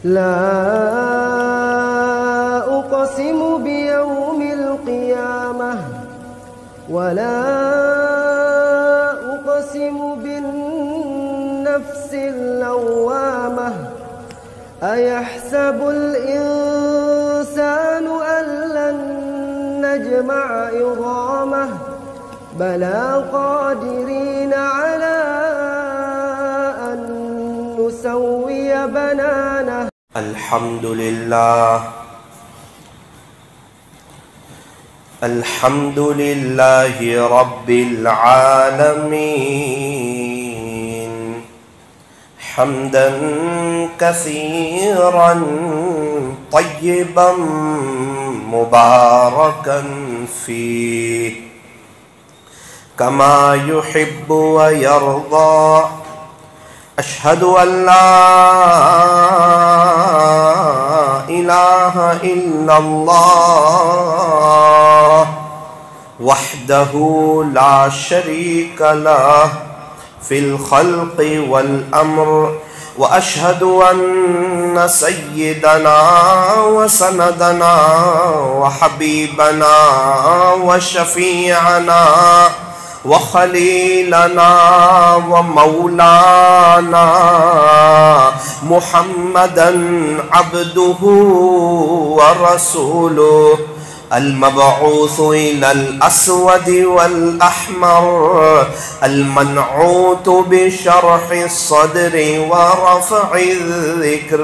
لا أقسم بيوم القيامة ولا أقسم بالنفس اللوامة أيحسب الإنسان أن لن نجمع عظامه بلى قادرين على أن نسوي بنانه. الحمد لله الحمد لله رب العالمين حمدا كثيرا طيبا مباركا فيه كما يحب ويرضى. أشهد أن لا إله إلا الله وحده لا شريك له في الخلق والأمر، وأشهد أن سيدنا وسندنا وحبيبنا وشفيعنا وخليلنا ومولانا محمدا عبده ورسوله المبعوث إلى الأسود والأحمر المنعوت بشرح الصدر ورفع الذكر،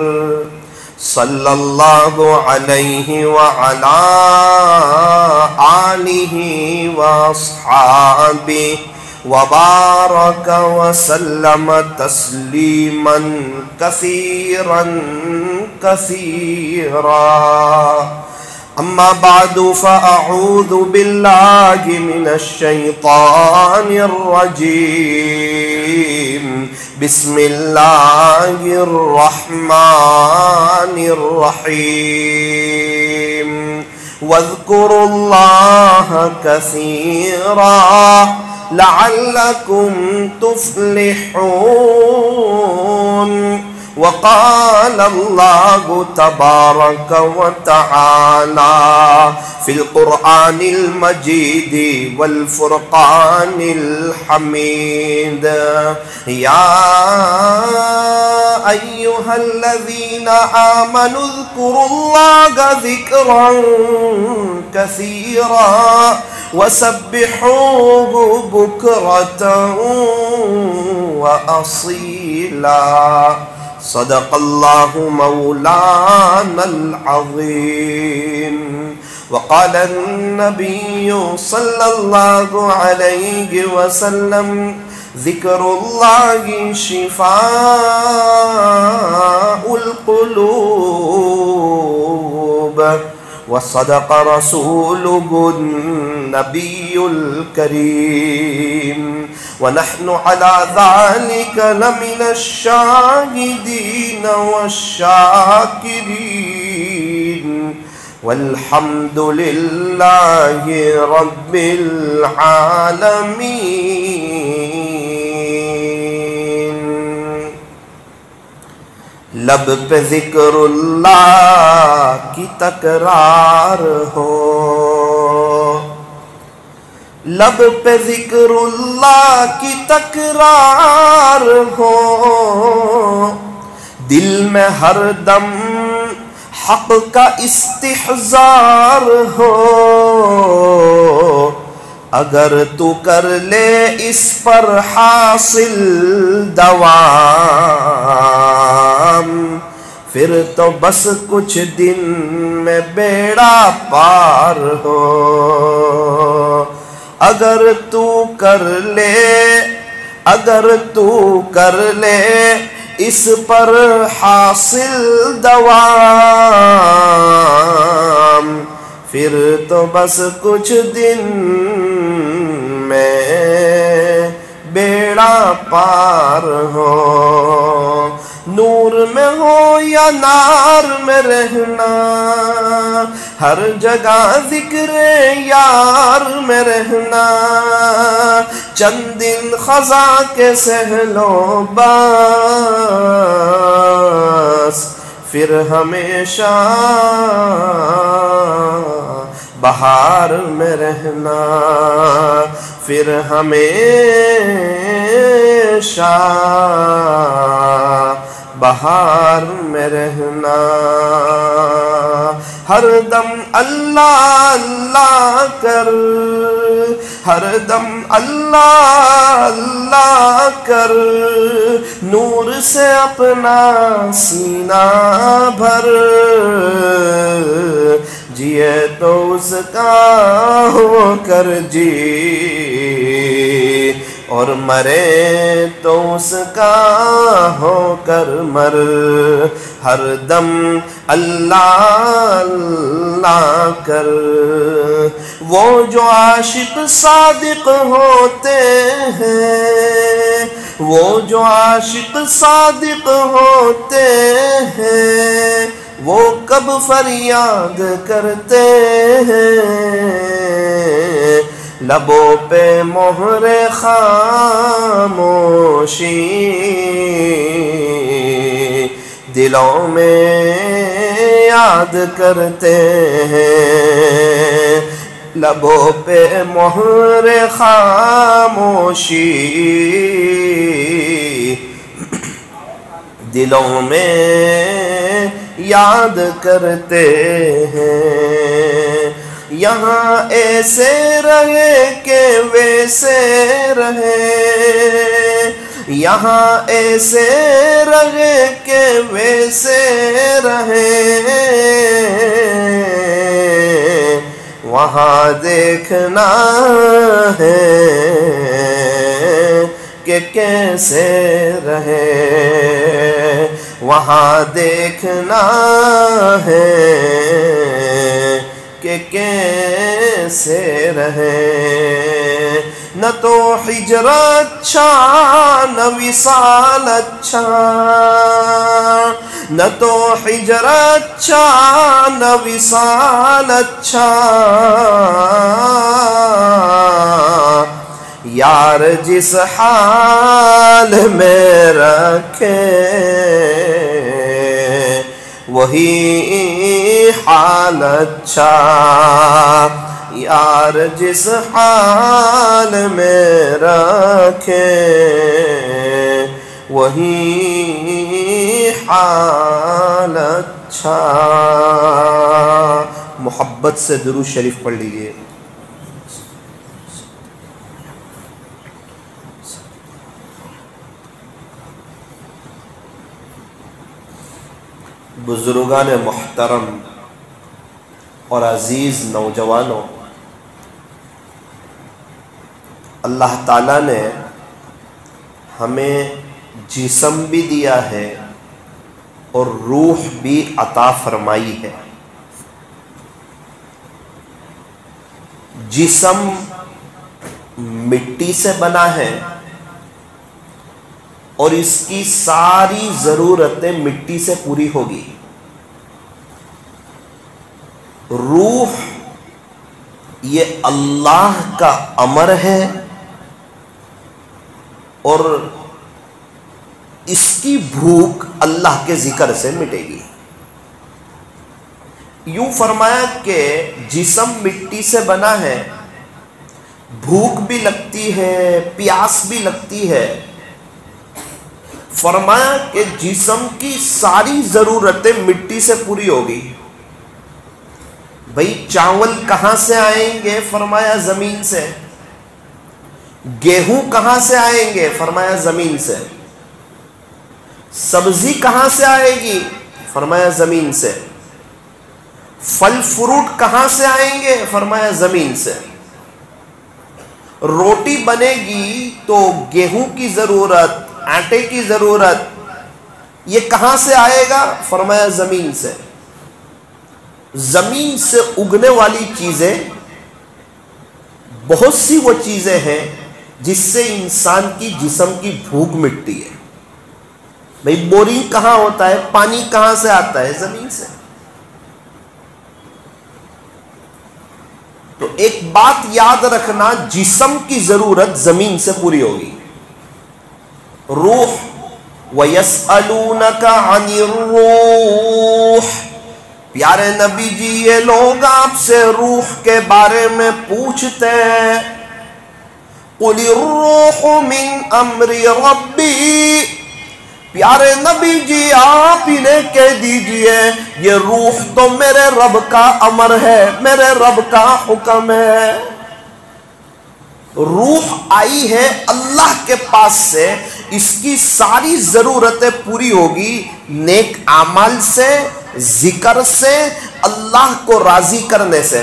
صلى الله عليه وعلى آله وأصحابه وبارك وسلم تسليما كثيرا كثيرا. أما بعد فأعوذ بالله من الشيطان الرجيم. بسم الله الرحمن الرحيم. واذكروا الله كثيرا لعلكم تفلحون. وقال الله تبارك وتعالى في القرآن المجيد والفرقان الحميد: يا أيها الذين آمنوا اذكروا الله ذكرا كثيرا وسبحوه بكرة وأصيلا. صدق الله مولانا العظيم. وقال النبي صلى الله عليه وسلم: ذكر الله شفاء القلوب. وصدق رسوله النبي الكريم. ونحن على ذلك لمن الشاهدين والشاكرين، والحمد لله رب العالمين. لب پہ ذکر اللہ کی تکرار ہو، لب پہ ذکر اللہ کی تکرار ہو، دل میں ہر دم حق کا استحضار ہو. اگر تو کر لے اس پر حاصل دوام، پھر تو بس کچھ دن میں بیڑا پار ہو. اگر تو کر لے اس پر حاصل دوام، پھر تو بس کچھ دن میں بیڑا پار ہو. نور میں ہو یا نار میں رہنا، ہر جگہ ذکر یار میں رہنا. چند دن خزاں کے سہلو بس، پھر ہمیشہ بہار میں رہنا، پھر ہمیشہ بہار میں رہنا، ہر دم اللہ اللہ کر، ہر دم اللہ اللہ کر، نور سے اپنا سینہ بھر، جیے تو اس کا ہو کر جی، اور مرے تو اس کا ہو کر مر، ہر دم اللہ اللہ کر۔ وہ جو عاشق صادق ہوتے ہیں، وہ جو عاشق صادق ہوتے ہیں، وہ کب فریاد کرتے ہیں، لبوں پہ مہر خاموشی، دلوں میں یاد کرتے ہیں، لبوں پہ مہر خاموشی، دلوں میں یاد کرتے ہیں۔ یہاں ایسے رہے کہ ویسے رہے، یہاں ایسے رہے کہ ویسے رہے، وہاں دیکھنا ہے کہ کیسے رہے، وہاں دیکھنا ہے کہ کیسے رہے۔ نہ تو ہجر اچھا نہ وصال اچھا، نہ تو ہجر اچھا نہ وصال اچھا، یار جس حال میں رکھے وہی حال اچھا، یار جس حال میں رکھے وہی حال اچھا۔ محبت سے درود شریف پڑھ لیجئے۔ بزرگان محترم اور عزیز نوجوانوں، اللہ تعالیٰ نے ہمیں جسم بھی دیا ہے اور روح بھی عطا فرمائی ہے۔ جسم مٹی سے بنا ہے اور اس کی ساری ضرورتیں مٹی سے پوری ہوگی۔ روح یہ اللہ کا امر ہے اور اس کی بھوک اللہ کے ذکر سے مٹے گی۔ یوں فرمایا کہ جسم مٹی سے بنا ہے، بھوک بھی لگتی ہے، پیاس بھی لگتی ہے۔ فرمایا کہ جسم کی ساری ضرورتیں مٹی سے پوری ہوگی۔ بھئی چاول کہاں سے آئیں گے؟ فرمایا زمین سے۔ گیہوں کہاں سے آئیں گے؟ فرمایا زمین سے۔ سبزی کہاں سے آئے گی؟ فرمایا زمین سے۔ پھل فروٹ کہاں سے آئیں گے؟ فرمایا زمین سے۔ روٹی بنے گی تو گیہوں کی ضرورت، آٹے کی ضرورت، یہ کہاں سے آئے گا؟ فرمایا زمین سے۔ زمین سے اگنے والی چیزیں بہت سی وہ چیزیں ہیں جس سے انسان کی جسم کی بھوک مٹتی ہے۔ بھئی بورنگ کہاں ہوتا ہے؟ پانی کہاں سے آتا ہے؟ زمین سے۔ تو ایک بات یاد رکھنا، جسم کی ضرورت زمین سے پوری ہوگی۔ روح وَيَسْأَلُونَكَ عَنِ الرُّوحِ پیارے نبی جی یہ لوگ آپ سے روح کے بارے میں پوچھتے ہیں، قُلِ الرُّوحُ مِنْ أَمْرِ رَبِّي، پیارے نبی جی آپ انہیں کہہ دیجئے یہ روح تو میرے رب کا امر ہے، میرے رب کا حکم ہے۔ روح آئی ہے اللہ کے پاس سے، اس کی ساری ضرورتیں پوری ہوگی نیک اعمال سے، ذکر سے، اللہ کو راضی کرنے سے۔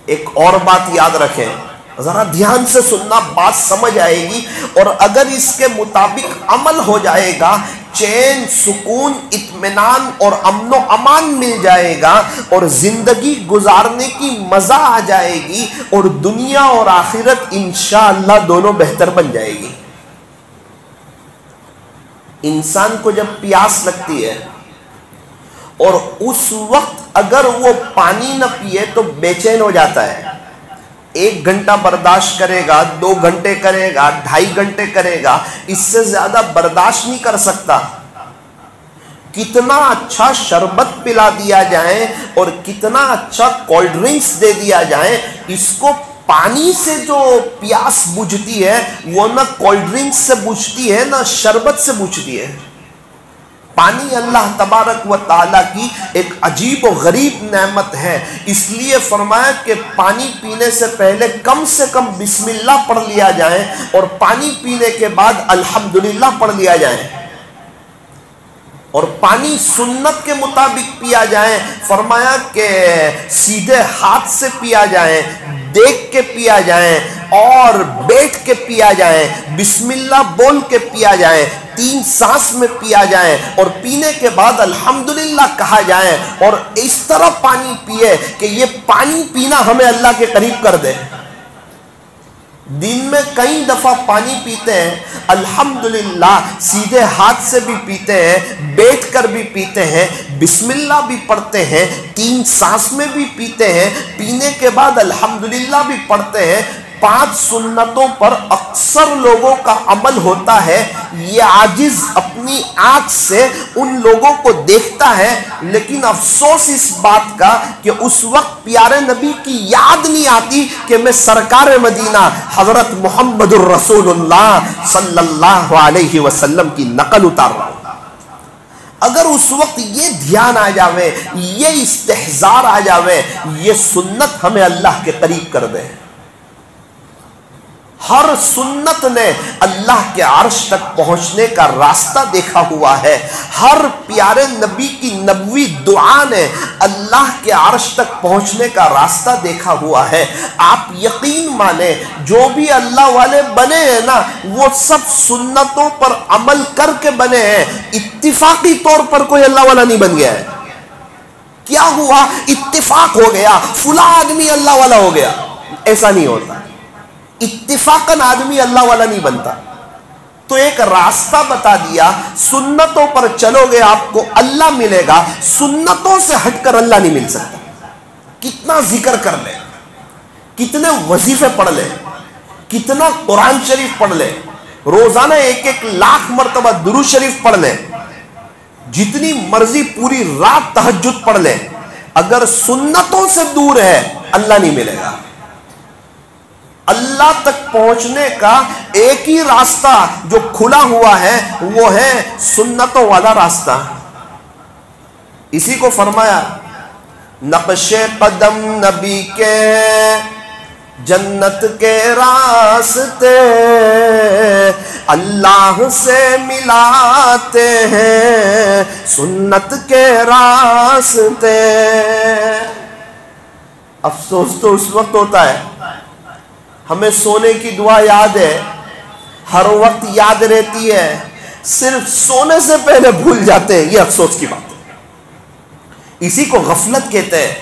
ایک اور بات یاد رکھیں، ذرا دھیان سے سننا، بات سمجھ آئے گی، اور اگر اس کے مطابق عمل ہو جائے گا چین، سکون، اطمینان اور امن و امان مل جائے گا، اور زندگی گزارنے کی مزہ آ جائے گی، اور دنیا اور آخرت انشاءاللہ دونوں بہتر بن جائے گی۔ انسان کو جب پیاس لگتی ہے اور اس وقت اگر وہ پانی نہ پیے تو بے چین ہو جاتا ہے، 1 گھنٹہ برداشت کرے گا، 2 گھنٹے کرے گا، 2.5 گھنٹے کرے گا، اس سے زیادہ برداشت نہیں کر سکتا۔ کتنا اچھا شربت پلا دیا جائے اور کتنا اچھا کولڈ ڈرنکس دے دیا جائے، اس کو پانی سے جو پیاس بجھتی ہے وہ نہ کولڈ ڈرنکس سے بجھتی ہے نہ شربت سے بجھتی ہے۔ پانی اللہ تبارک و تعالیٰ کی ایک عجیب و غریب نعمت ہے، اس لیے فرمایا کہ پانی پینے سے پہلے کم سے کم بسم اللہ پڑھ لیا جائے، اور پانی پینے کے بعد الحمدللہ پڑھ لیا جائے، اور پانی سنت کے مطابق پیا جائے۔ فرمایا کہ سیدھے ہاتھ سے پیا جائے، دیکھ کے پیا جائے، اور بیٹھ کے پیا جائے، بسم اللہ بول کے پیا جائے، 3 سانس میں پیا جائے، اور پینے کے بعد الحمدللہ کہا جائے، اور اس طرح پانی پیے کہ یہ پانی پینا ہمیں اللہ کے قریب کر دے۔ دن میں کئی دفعہ پانی پیتے ہیں، الحمدللہ سیدھے ہاتھ سے بھی پیتے ہیں، بیٹھ کر بھی پیتے ہیں، بسم اللہ بھی پڑھتے ہیں، 3 سانس میں بھی پیتے ہیں، پینے کے بعد الحمدللہ بھی پڑھتے ہیں۔ 5 سنتوں پر اکثر لوگوں کا عمل ہوتا ہے، یہ عاجز اپنی آنکھ سے ان لوگوں کو دیکھتا ہے، لیکن افسوس اس بات کا کہ اس وقت پیارے نبی کی یاد نہیں آتی کہ میں سرکار مدینہ حضرت محمد الرسول اللہ صلی اللہ علیہ وسلم کی نقل اتار رہا ہوں۔ اگر اس وقت یہ دھیان آ جاوے، یہ استحضار آ جاوے، یہ سنت ہمیں اللہ کے قریب کر دے۔ ہر سنت نے اللہ کے عرش تک پہنچنے کا راستہ دیکھا ہوا ہے، ہر پیارے نبی کی نبوی دعا نے اللہ کے عرش تک پہنچنے کا راستہ دیکھا ہوا ہے۔ آپ یقین مانیں جو بھی اللہ والے بنے ہیں نا، وہ سب سنتوں پر عمل کر کے بنے ہیں، اتفاقی طور پر کوئی اللہ والا نہیں بن گیا ہے۔ کیا ہوا؟ اتفاق ہو گیا، فلاں آدمی اللہ والا ہو گیا، ایسا نہیں ہوتا۔ اتفاقاً آدمی اللہ والا نہیں بنتا۔ تو ایک راستہ بتا دیا، سنتوں پر چلو گے آپ کو اللہ ملے گا، سنتوں سے ہٹ کر اللہ نہیں مل سکتا۔ کتنا ذکر کر لے، کتنے وظیفے پڑھ لے، کتنا قرآن شریف پڑھ لے، روزانہ 1 لاکھ مرتبہ درود شریف پڑھ لے، جتنی مرضی پوری رات تہجد پڑھ لے، اگر سنتوں سے دور ہے اللہ نہیں ملے گا۔ اللہ تک پہنچنے کا ایک ہی راستہ جو کھلا ہوا ہے وہ ہے سنتوں والا راستہ۔ اسی کو فرمایا نقش قدم نبی کے جنت کے راستے اللہ سے ملاتے ہیں سنت کے راستے۔ افسوس تو اس وقت ہوتا ہے، ہمیں سونے کی دعا یاد ہے، ہر وقت یاد رہتی ہے، صرف سونے سے پہلے بھول جاتے ہیں، یہ افسوس کی بات ہے۔ اسی کو غفلت کہتے ہیں،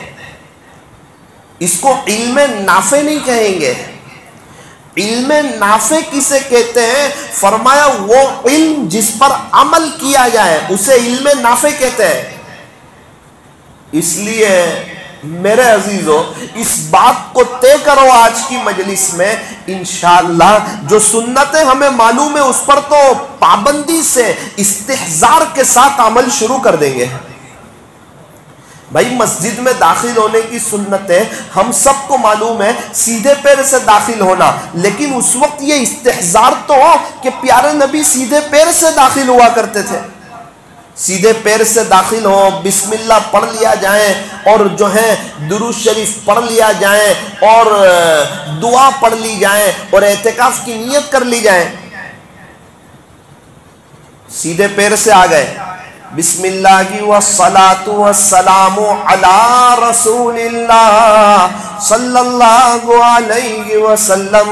اس کو علم نافع نہیں کہیں گے۔ علم نافع کسے کہتے ہیں؟ فرمایا وہ علم جس پر عمل کیا جائے اسے علم نافع کہتے ہیں۔ اس لیے میرے عزیزو اس بات کو طے کرو آج کی مجلس میں، انشاءاللہ جو سنتیں ہمیں معلوم ہے اس پر تو پابندی سے استحضار کے ساتھ عمل شروع کر دیں گے۔ بھائی مسجد میں داخل ہونے کی سنت ہے، ہم سب کو معلوم ہے، سیدھے پیر سے داخل ہونا، لیکن اس وقت یہ استحضار تو ہو کہ پیارے نبی سیدھے پیر سے داخل ہوا کرتے تھے. سیدھے پیر سے داخل ہو، بسم اللہ پڑھ لیا جائیں، اور جو ہے درود شریف پڑھ لیا جائیں، اور دعا پڑھ لی جائیں، اور اعتکاف کی نیت کر لی جائیں. سیدھے پیر سے آ گئے، بسم اللہ والصلاة والسلام علی رسول اللہ صلی اللہ علیہ وسلم،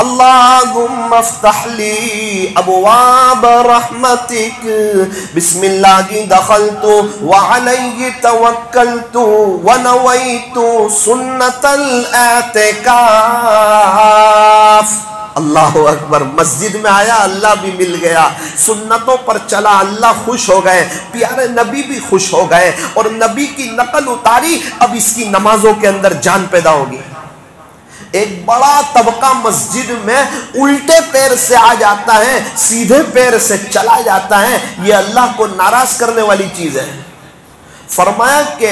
اللہم افتح لی ابواب رحمتک، بسم اللہ دخلت وعلیہ توکلت ونویت سنت الاعتکاف. اللہ اکبر. مسجد میں آیا، اللہ بھی مل گیا، سنتوں پر چلا، اللہ خوش ہو گئے، پیارے نبی بھی خوش ہو گئے، اور نبی کی نقل اتاری، اب اس کی نمازوں کے اندر جان پیدا ہوگی. ایک بڑا طبقہ مسجد میں الٹے پیر سے آ جاتا ہے، سیدھے پیر سے چلا جاتا ہے، یہ اللہ کو ناراض کرنے والی چیز ہے. فرمایا کہ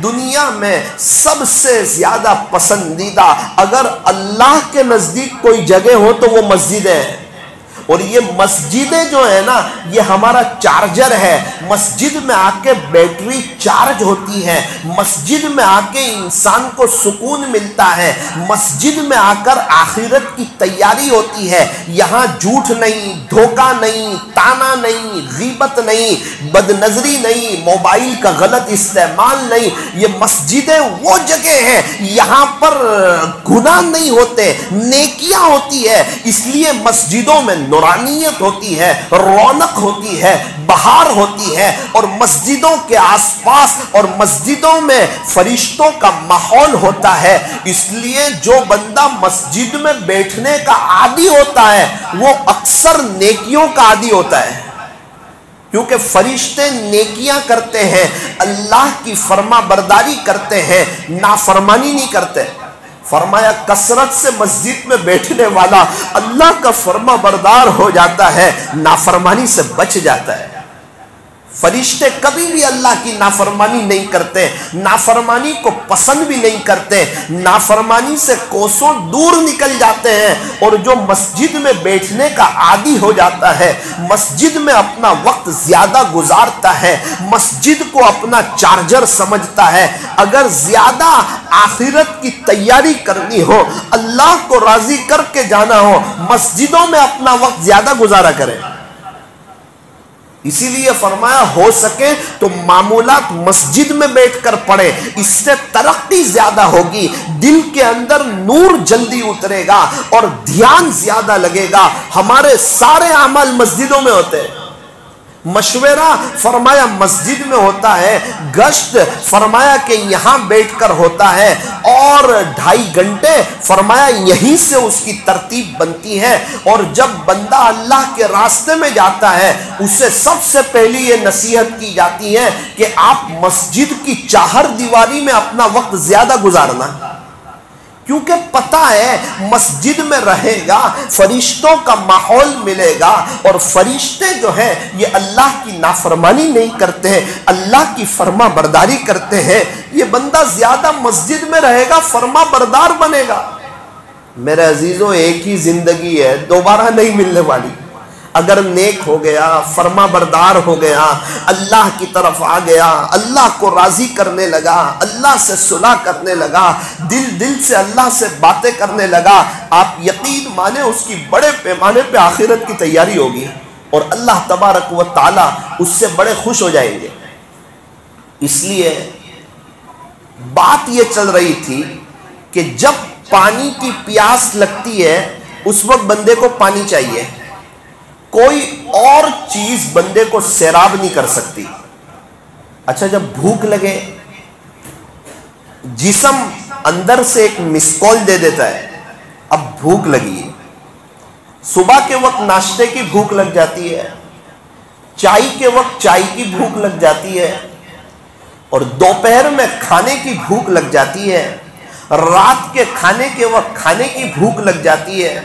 دنیا میں سب سے زیادہ پسندیدہ اگر اللہ کے نزدیک کوئی جگہ ہو تو وہ مسجد ہے. اور یہ مسجدیں جو ہے نا، یہ ہمارا چارجر ہے. مسجد میں آ کے بیٹری چارج ہوتی ہے، مسجد میں آ کے انسان کو سکون ملتا ہے، مسجد میں آ کر آخرت کی تیاری ہوتی ہے. یہاں جھوٹ نہیں، دھوکہ نہیں، تانا نہیں، غیبت نہیں، بد نظری نہیں، موبائل کا غلط استعمال نہیں. یہ مسجدیں وہ جگہ ہیں یہاں پر گناہ نہیں ہوتے، نیکیاں ہوتی ہے. اس لیے مسجدوں میں نورانیت ہوتی ہے، رونق ہوتی ہے، بہار ہوتی ہے، اور مسجدوں کے آس پاس اور مسجدوں میں فرشتوں کا ماحول ہوتا ہے. اس لیے جو بندہ مسجد میں بیٹھنے کا عادی ہوتا ہے وہ اکثر نیکیوں کا عادی ہوتا ہے، کیونکہ فرشتے نیکیاں کرتے ہیں، اللہ کی فرما برداری کرتے ہیں، نافرمانی نہیں کرتے. فرمایا کثرت سے مسجد میں بیٹھنے والا اللہ کا فرما بردار ہو جاتا ہے، نافرمانی سے بچ جاتا ہے. فرشتے کبھی بھی اللہ کی نافرمانی نہیں کرتے، نافرمانی کو پسند بھی نہیں کرتے، نافرمانی سے کوسوں دور نکل جاتے ہیں. اور جو مسجد میں بیٹھنے کا عادی ہو جاتا ہے، مسجد میں اپنا وقت زیادہ گزارتا ہے، مسجد کو اپنا چارجر سمجھتا ہے، اگر زیادہ آخرت کی تیاری کرنی ہو، اللہ کو راضی کر کے جانا ہو، مسجدوں میں اپنا وقت زیادہ گزارا کرے. اسی لیے فرمایا ہو سکے تو معمولات مسجد میں بیٹھ کر پڑھے، اس سے ترقی زیادہ ہوگی، دل کے اندر نور جلدی اترے گا اور دھیان زیادہ لگے گا. ہمارے سارے اعمال مسجدوں میں ہوتے ہیں. مشورہ فرمایا مسجد میں ہوتا ہے، گشت فرمایا کہ یہاں بیٹھ کر ہوتا ہے، اور 2.5 گھنٹے فرمایا یہیں سے اس کی ترتیب بنتی ہے. اور جب بندہ اللہ کے راستے میں جاتا ہے اسے سب سے پہلی یہ نصیحت کی جاتی ہے کہ آپ مسجد کی چہار دیواری میں اپنا وقت زیادہ گزارنا، کیونکہ پتہ ہے مسجد میں رہے گا، فرشتوں کا ماحول ملے گا، اور فرشتے جو ہیں یہ اللہ کی نافرمانی نہیں کرتے ہیں، اللہ کی فرما برداری کرتے ہیں. یہ بندہ زیادہ مسجد میں رہے گا، فرما بردار بنے گا. میرے عزیزوں، ایک ہی زندگی ہے، دوبارہ نہیں ملنے والی. اگر نیک ہو گیا، فرما بردار ہو گیا، اللہ کی طرف آ گیا، اللہ کو راضی کرنے لگا، اللہ سے صلح کرنے لگا، دل سے اللہ سے باتیں کرنے لگا، آپ یقین مانے اس کی بڑے پیمانے پہ آخرت کی تیاری ہوگی، اور اللہ تبارک و تعالی اس سے بڑے خوش ہو جائیں گے. اس لیے بات یہ چل رہی تھی کہ جب پانی کی پیاس لگتی ہے اس وقت بندے کو پانی چاہیے، کوئی اور چیز بندے کو سیراب نہیں کر سکتی. اچھا جب بھوک لگے، جسم اندر سے ایک مس کال دے دیتا ہے، اب بھوک لگی ہے. صبح کے وقت ناشتے کی بھوک لگ جاتی ہے، چائے کے وقت چائے کی بھوک لگ جاتی ہے، اور دوپہر میں کھانے کی بھوک لگ جاتی ہے، رات کے کھانے کے وقت کھانے کی بھوک لگ جاتی ہے.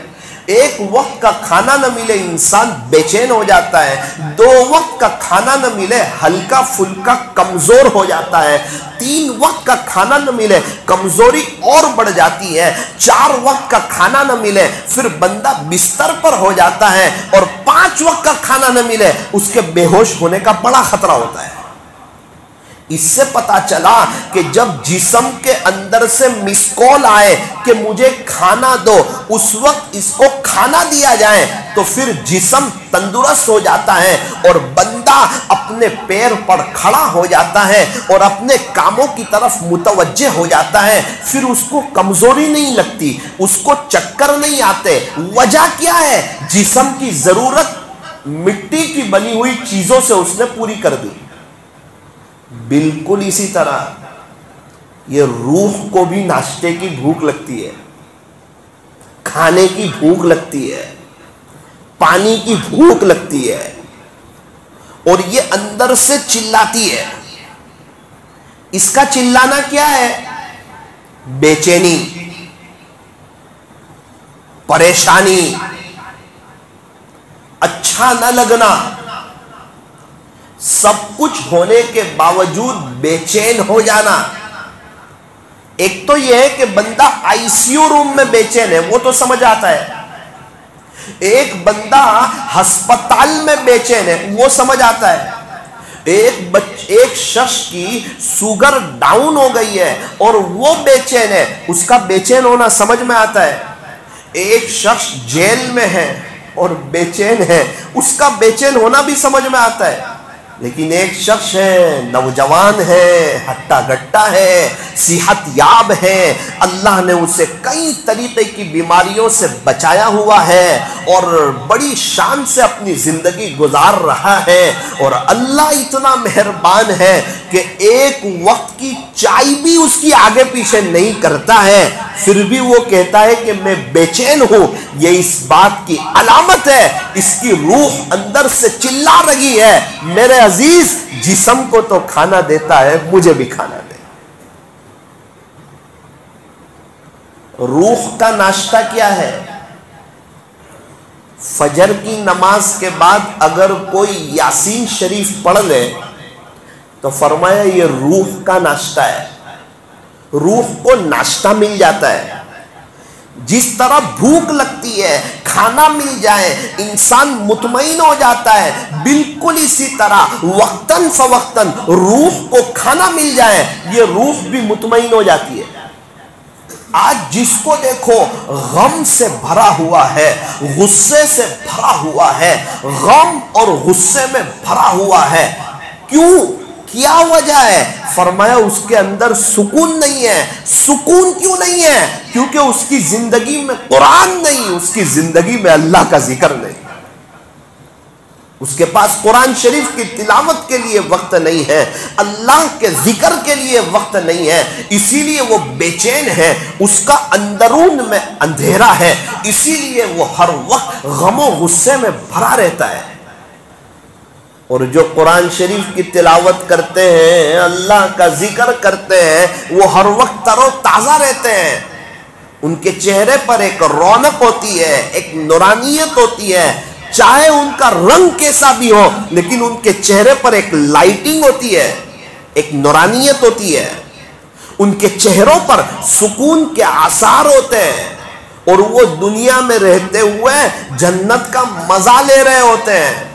ایک وقت کا کھانا نہ ملے انسان بے چین ہو جاتا ہے، 2 وقت کا کھانا نہ ملے ہلکا پھلکا کمزور ہو جاتا ہے، 3 وقت کا کھانا نہ ملے کمزوری اور بڑھ جاتی ہے، 4 وقت کا کھانا نہ ملے پھر بندہ بستر پر ہو جاتا ہے، اور 5 وقت کا کھانا نہ ملے اس کے بے ہوش ہونے کا بڑا خطرہ ہوتا ہے۔ اس سے پتا چلا کہ جب جسم کے اندر سے مس کال آئے کہ مجھے کھانا دو، اس وقت اس کو کھانا دیا جائے تو پھر جسم تندرست ہو جاتا ہے اور بندہ اپنے پیر پر کھڑا ہو جاتا ہے اور اپنے کاموں کی طرف متوجہ ہو جاتا ہے، پھر اس کو کمزوری نہیں لگتی، اس کو چکر نہیں آتے۔ وجہ کیا ہے؟ جسم کی ضرورت مٹی کی بنی ہوئی چیزوں سے اس نے پوری کر دی۔ بالکل اسی طرح یہ روح کو بھی ناشتے کی بھوک لگتی ہے، کھانے کی بھوک لگتی ہے، پانی کی بھوک لگتی ہے، اور یہ اندر سے چلاتی ہے۔ اس کا چلانا کیا ہے؟ بے چینی، پریشانی، اچھا نہ لگنا، سب کچھ ہونے کے باوجود بے چین ہو جانا۔ ایک تو یہ ہے کہ بندہ آئی سی یو روم میں بے چین ہے، وہ تو سمجھ آتا ہے۔ ایک بندہ ہسپتال میں بے چین ہے، وہ سمجھ آتا ہے۔ ایک شخص کی شوگر ڈاؤن ہو گئی ہے اور وہ بے چین ہے، اس کا بے چین ہونا سمجھ میں آتا ہے۔ ایک شخص جیل میں ہے اور بے چین ہے، اس کا بے چین ہونا بھی سمجھ میں آتا ہے۔ لیکن ایک شخص ہے، نوجوان ہے، ہٹا گٹا ہے، صحت یاب ہے، اللہ نے اسے کئی طریقے کی بیماریوں سے بچایا ہوا ہے اور بڑی شان سے اپنی زندگی گزار رہا ہے، اور اللہ اتنا مہربان ہے کہ ایک وقت کی چائے بھی اس کی آگے پیچھے نہیں کرتا ہے، پھر بھی وہ کہتا ہے کہ میں بے چین ہوں۔ یہ اس بات کی علامت ہے، اس کی روح اندر سے چلا رہی ہے، میرے عزیز جسم کو تو کھانا دیتا ہے، مجھے بھی کھانا دے۔ روح کا ناشتہ کیا ہے؟ فجر کی نماز کے بعد اگر کوئی یاسین شریف پڑھ لے تو فرمایا یہ روح کا ناشتہ ہے، روح کو ناشتہ مل جاتا ہے۔ جس طرح بھوک لگتی ہے، کھانا مل جائے انسان مطمئن ہو جاتا ہے، بالکل اسی طرح وقتاً فوقتاً روح کو کھانا مل جائے، یہ روح بھی مطمئن ہو جاتی ہے۔ آج جس کو دیکھو غم سے بھرا ہوا ہے، غصے سے بھرا ہوا ہے، غم اور غصے میں بھرا ہوا ہے، کیوں؟ کیا وجہ ہے؟ فرمایا اس کے اندر سکون نہیں ہے۔ سکون کیوں نہیں ہے؟ کیونکہ اس کی زندگی میں قرآن نہیں، اس کی زندگی میں اللہ کا ذکر نہیں، اس کے پاس قرآن شریف کی تلاوت کے لیے وقت نہیں ہے، اللہ کے ذکر کے لیے وقت نہیں ہے، اسی لیے وہ بے چین ہے، اس کا اندرون میں اندھیرا ہے، اسی لیے وہ ہر وقت غم و غصے میں بھرا رہتا ہے۔ اور جو قرآن شریف کی تلاوت کرتے ہیں، اللہ کا ذکر کرتے ہیں، وہ ہر وقت تر و تازہ رہتے ہیں، ان کے چہرے پر ایک رونق ہوتی ہے، ایک نورانیت ہوتی ہے، چاہے ان کا رنگ کیسا بھی ہو لیکن ان کے چہرے پر ایک لائٹنگ ہوتی ہے، ایک نورانیت ہوتی ہے، ان کے چہروں پر سکون کے آثار ہوتے ہیں، اور وہ دنیا میں رہتے ہوئے جنت کا مزہ لے رہے ہوتے ہیں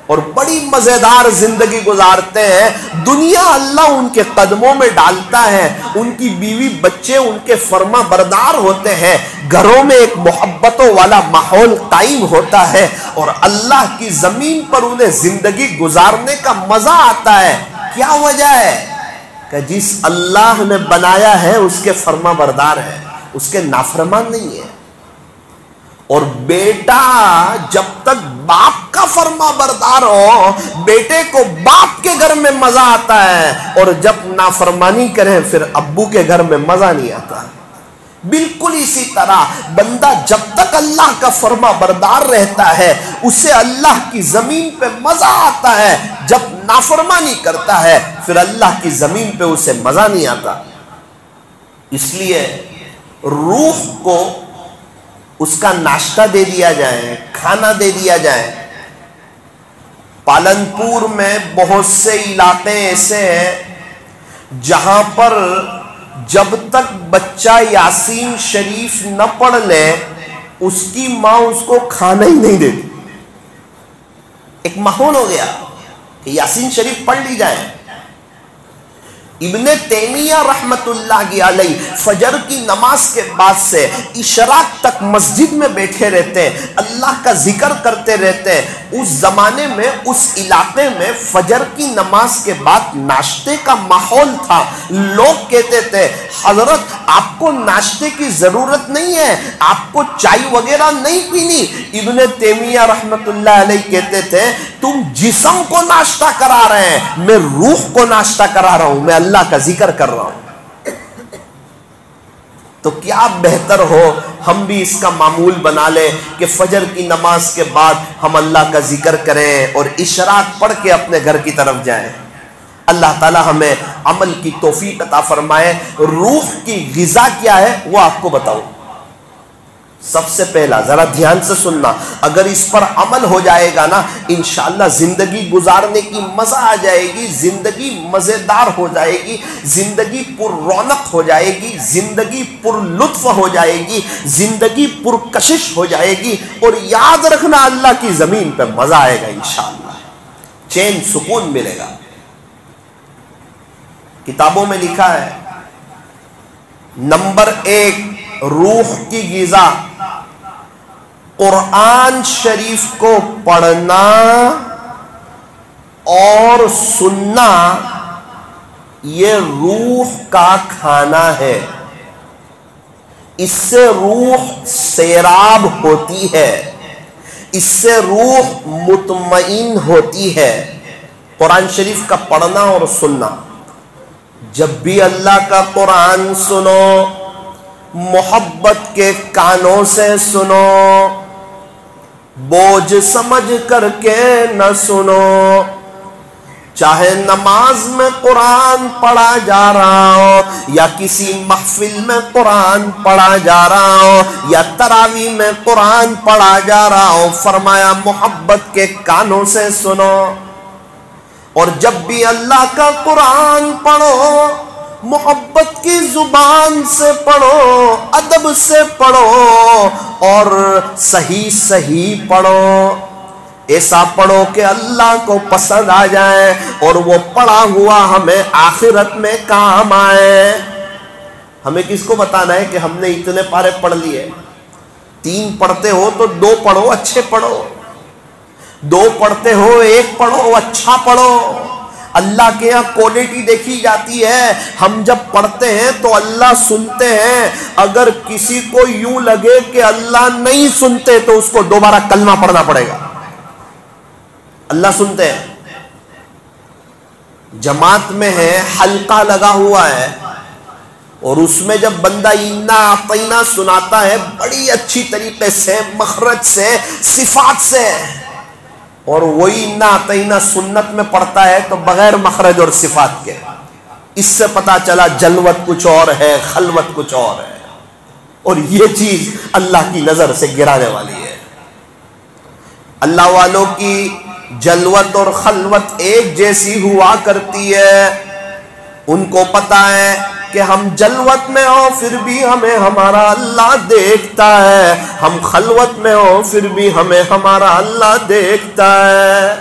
اور بڑی مزیدار زندگی گزارتے ہیں۔ دنیا اللہ ان کے قدموں میں ڈالتا ہے، ان کی بیوی بچے ان کے فرما بردار ہوتے ہیں، گھروں میں ایک محبتوں والا ماحول قائم ہوتا ہے، اور اللہ کی زمین پر انہیں زندگی گزارنے کا مزہ آتا ہے۔ کیا وجہ ہے؟ کہ جس اللہ نے بنایا ہے اس کے فرما بردار ہے، اس کے نافرمان نہیں ہے۔ اور بیٹا جب تک باپ کا فرما بردار ہو، بیٹے کو باپ کے گھر میں مزہ آتا ہے، اور جب نافرمانی کریں پھر ابو کے گھر میں مزہ نہیں آتا۔ بالکل اسی طرح بندہ جب تک اللہ کا فرما بردار رہتا ہے اسے اللہ کی زمین پہ مزہ آتا ہے، جب نافرمانی کرتا ہے پھر اللہ کی زمین پہ اسے مزہ نہیں آتا۔ اس لیے روح کو اس کا ناشتہ دے دیا جائے، کھانا دے دیا جائے۔ پالنپور میں بہت سے علاقے ایسے ہیں جہاں پر جب تک بچہ یاسین شریف نہ پڑھ لے اس کی ماں اس کو کھانا ہی نہیں دیتی۔ ایک ماحول ہو گیا کہ یاسین شریف پڑھ لی جائے۔ ابن تیمیہ رحمت اللہ علیہ فجر کی نماز کے بعد سے اشراق تک مسجد میں بیٹھے رہتے ہیں، اللہ کا ذکر کرتے رہتے ہیں۔ اس زمانے میں اس علاقے میں فجر کی نماز کے بعد ناشتے کا ماحول تھا۔ لوگ کہتے تھے حضرت آپ کو ناشتے کی ضرورت نہیں ہے، آپ کو چائے وغیرہ نہیں پینی۔ ابن تیمیہ رحمت اللہ علیہ کہتے تھے تم جسم کو ناشتہ کرا رہے ہیں، میں روح کو ناشتہ کرا رہا ہوں، میں اللہ کا ذکر کر رہا ہوں۔ تو کیا بہتر ہو ہم بھی اس کا معمول بنا لیں کہ فجر کی نماز کے بعد ہم اللہ کا ذکر کریں اور اشراق پڑھ کے اپنے گھر کی طرف جائیں۔ اللہ تعالی ہمیں عمل کی توفیق عطا فرمائے۔ روح کی غذا کیا ہے وہ آپ کو بتاؤں۔ سب سے پہلا ذرا دھیان سے سننا، اگر اس پر عمل ہو جائے گا نا انشاءاللہ زندگی گزارنے کی مزہ آ جائے گی، زندگی مزیدار ہو جائے گی، زندگی پر رونق ہو جائے گی، زندگی پر لطف ہو جائے گی، زندگی پر کشش ہو جائے گی، اور یاد رکھنا اللہ کی زمین پہ مزہ آئے گا انشاءاللہ، چین سکون ملے گا۔ کتابوں میں لکھا ہے نمبر 1 روح کی غذا قرآن شریف کو پڑھنا اور سننا، یہ روح کا کھانا ہے۔ اس سے روح سیراب ہوتی ہے، اس سے روح مطمئن ہوتی ہے۔ قرآن شریف کا پڑھنا اور سننا، جب بھی اللہ کا قرآن سنو محبت کے کانوں سے سنو، بوجھ سمجھ کر کے نہ سنو۔ چاہے نماز میں قرآن پڑھا جا رہا ہو، یا کسی محفل میں قرآن پڑھا جا رہا ہو، یا تراویح میں قرآن پڑھا جا رہا ہو، فرمایا محبت کے کانوں سے سنو۔ اور جب بھی اللہ کا قرآن پڑھو محبت کی زبان سے پڑھو، ادب سے پڑھو، اور صحیح صحیح پڑھو، ایسا پڑھو کہ اللہ کو پسند آ جائے اور وہ پڑھا ہوا ہمیں آخرت میں کام آئے۔ ہمیں کس کو بتانا ہے کہ ہم نے اتنے پارے پڑھ لیے؟ 3 پڑھتے ہو تو 2 پڑھو، اچھے پڑھو، 2 پڑھتے ہو 1 پڑھو، اچھا پڑھو۔ اللہ کے یہاں کوالٹی دیکھی جاتی ہے۔ ہم جب پڑھتے ہیں تو اللہ سنتے ہیں۔ اگر کسی کو یوں لگے کہ اللہ نہیں سنتے تو اس کو دوبارہ کلمہ پڑھنا پڑے گا۔ اللہ سنتے ہیں۔ جماعت میں ہے، حلقہ لگا ہوا ہے، اور اس میں جب بندہ انا اعطینا سناتا ہے بڑی اچھی طریقے سے، مخرج سے، صفات سے، اور وہی انا اعطینا سنت میں پڑھتا ہے تو بغیر مخرج اور صفات کے، اس سے پتا چلا جلوت کچھ اور ہے، خلوت کچھ اور ہے، اور یہ چیز اللہ کی نظر سے گرانے والی ہے۔ اللہ والوں کی جلوت اور خلوت ایک جیسی ہوا کرتی ہے۔ ان کو پتا ہے کہ ہم جلوت میں ہو پھر بھی ہمیں ہمارا اللہ دیکھتا ہے، ہم خلوت میں ہو پھر بھی ہمیں ہمارا اللہ دیکھتا ہے۔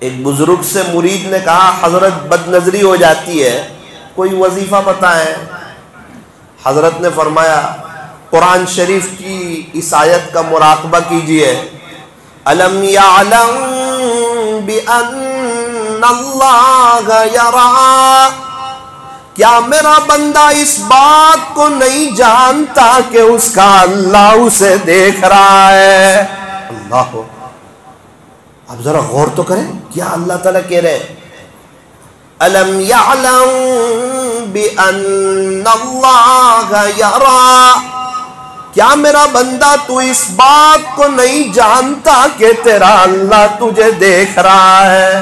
ایک بزرگ سے مرید نے کہا حضرت بد نظری ہو جاتی ہے، کوئی وظیفہ بتائیں۔ حضرت نے فرمایا قرآن شریف کی اس آیت کا مراقبہ کیجئے، الم یعلم بأن اللہ یرا، کیا میرا بندہ اس بات کو نہیں جانتا کہ اس کا اللہ اسے دیکھ رہا ہے؟ اللہ ہو، اب ذرا غور تو کریں کیا اللہ تعالیٰ کہہ رہے ہیں؟ الم یعلم بأن اللہ یرا، کیا میرا بندہ تو اس بات کو نہیں جانتا کہ تیرا اللہ تجھے دیکھ رہا ہے؟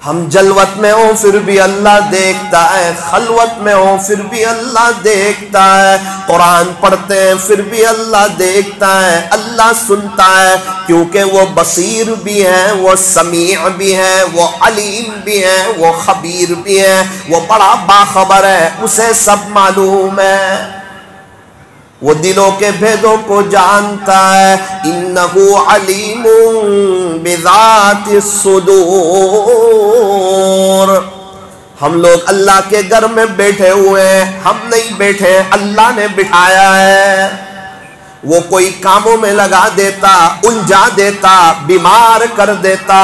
ہم جلوت میں ہوں پھر بھی اللہ دیکھتا ہے، خلوت میں ہوں پھر بھی اللہ دیکھتا ہے، قرآن پڑھتے ہیں پھر بھی اللہ دیکھتا ہے، اللہ سنتا ہے، کیونکہ وہ بصیر بھی ہے، وہ سمیع بھی ہے، وہ علیم بھی ہے، وہ خبیر بھی ہے، وہ بڑا باخبر ہے، اسے سب معلوم ہے، وہ دلوں کے بھیدوں کو جانتا ہے، انہو علیم بذات الصدور۔ ہم لوگ اللہ کے گھر میں بیٹھے ہوئے ہیں، ہم نہیں بیٹھے، اللہ نے بٹھایا ہے، وہ کوئی کاموں میں لگا دیتا، الجھا دیتا، بیمار کر دیتا،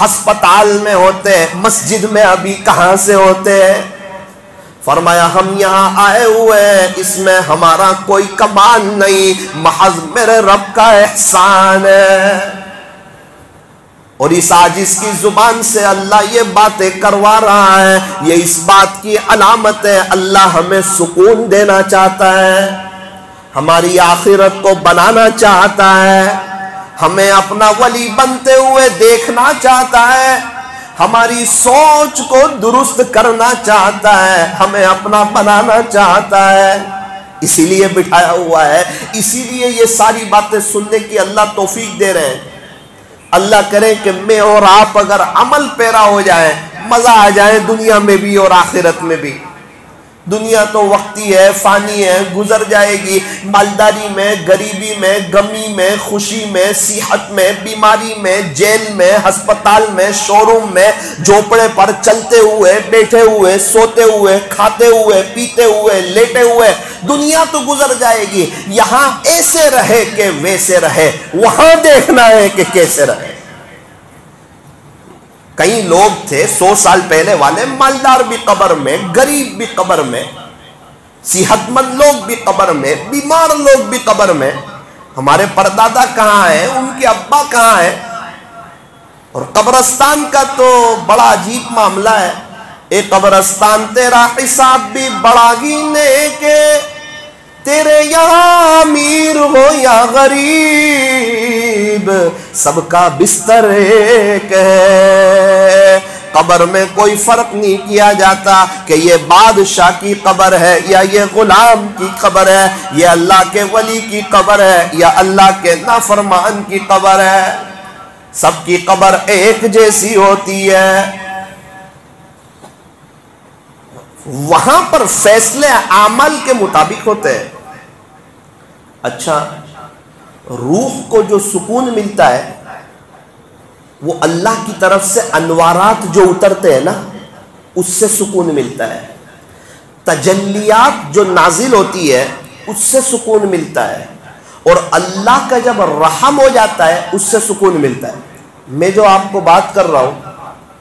ہسپتال میں ہوتے، مسجد میں ابھی کہاں سے ہوتے؟ فرمایا ہم یہاں آئے ہوئے ہیں، اس میں ہمارا کوئی کمال نہیں، محض میرے رب کا احسان ہے۔ اور اس عاجز کی زبان سے اللہ یہ باتیں کروا رہا ہے، یہ اس بات کی علامت ہے اللہ ہمیں سکون دینا چاہتا ہے، ہماری آخرت کو بنانا چاہتا ہے، ہمیں اپنا ولی بنتے ہوئے دیکھنا چاہتا ہے، ہماری سوچ کو درست کرنا چاہتا ہے، ہمیں اپنا بنانا چاہتا ہے، اسی لیے بٹھایا ہوا ہے، اسی لیے یہ ساری باتیں سننے کی اللہ توفیق دے رہے ہیں۔ اللہ کرے کہ میں اور آپ اگر عمل پیرا ہو جائے، مزہ آ جائے دنیا میں بھی اور آخرت میں بھی۔ دنیا تو وقتی ہے، فانی ہے، گزر جائے گی، مالداری میں، غریبی میں، غمی میں، خوشی میں، صحت میں، بیماری میں، جیل میں، ہسپتال میں، شو روم میں، جھوپڑے پر چلتے ہوئے، بیٹھے ہوئے، سوتے ہوئے، کھاتے ہوئے، پیتے ہوئے، لیٹے ہوئے، دنیا تو گزر جائے گی، یہاں ایسے رہے کہ ویسے رہے، وہاں دیکھنا ہے کہ کیسے رہے۔ کئی لوگ تھے 100 سال پہلے والے، مالدار بھی قبر میں، غریب بھی قبر میں، صحت مند لوگ بھی قبر میں، بیمار لوگ بھی قبر میں۔ ہمارے پردادا کہاں ہیں، ان کے ابا کہاں ہیں؟ اور قبرستان کا تو بڑا عجیب معاملہ ہے، اے قبرستان تیرا حساب بھی بڑا گینے کے، تیرے یہاں امیر ہو یا غریب، سب کا بستر ایک ہے۔ قبر میں کوئی فرق نہیں کیا جاتا کہ یہ بادشاہ کی قبر ہے یا یہ غلام کی قبر ہے، یہ اللہ کے ولی کی قبر ہے یا اللہ کے نافرمان کی قبر ہے، سب کی قبر ایک جیسی ہوتی ہے۔ وہاں پر فیصلے اعمال کے مطابق ہوتے ہیں۔ اچھا، روح کو جو سکون ملتا ہے وہ اللہ کی طرف سے انوارات جو اترتے ہیں نا، اس سے سکون ملتا ہے، تجلیات جو نازل ہوتی ہے اس سے سکون ملتا ہے، اور اللہ کا جب رحم ہو جاتا ہے اس سے سکون ملتا ہے۔ میں جو آپ کو بات کر رہا ہوں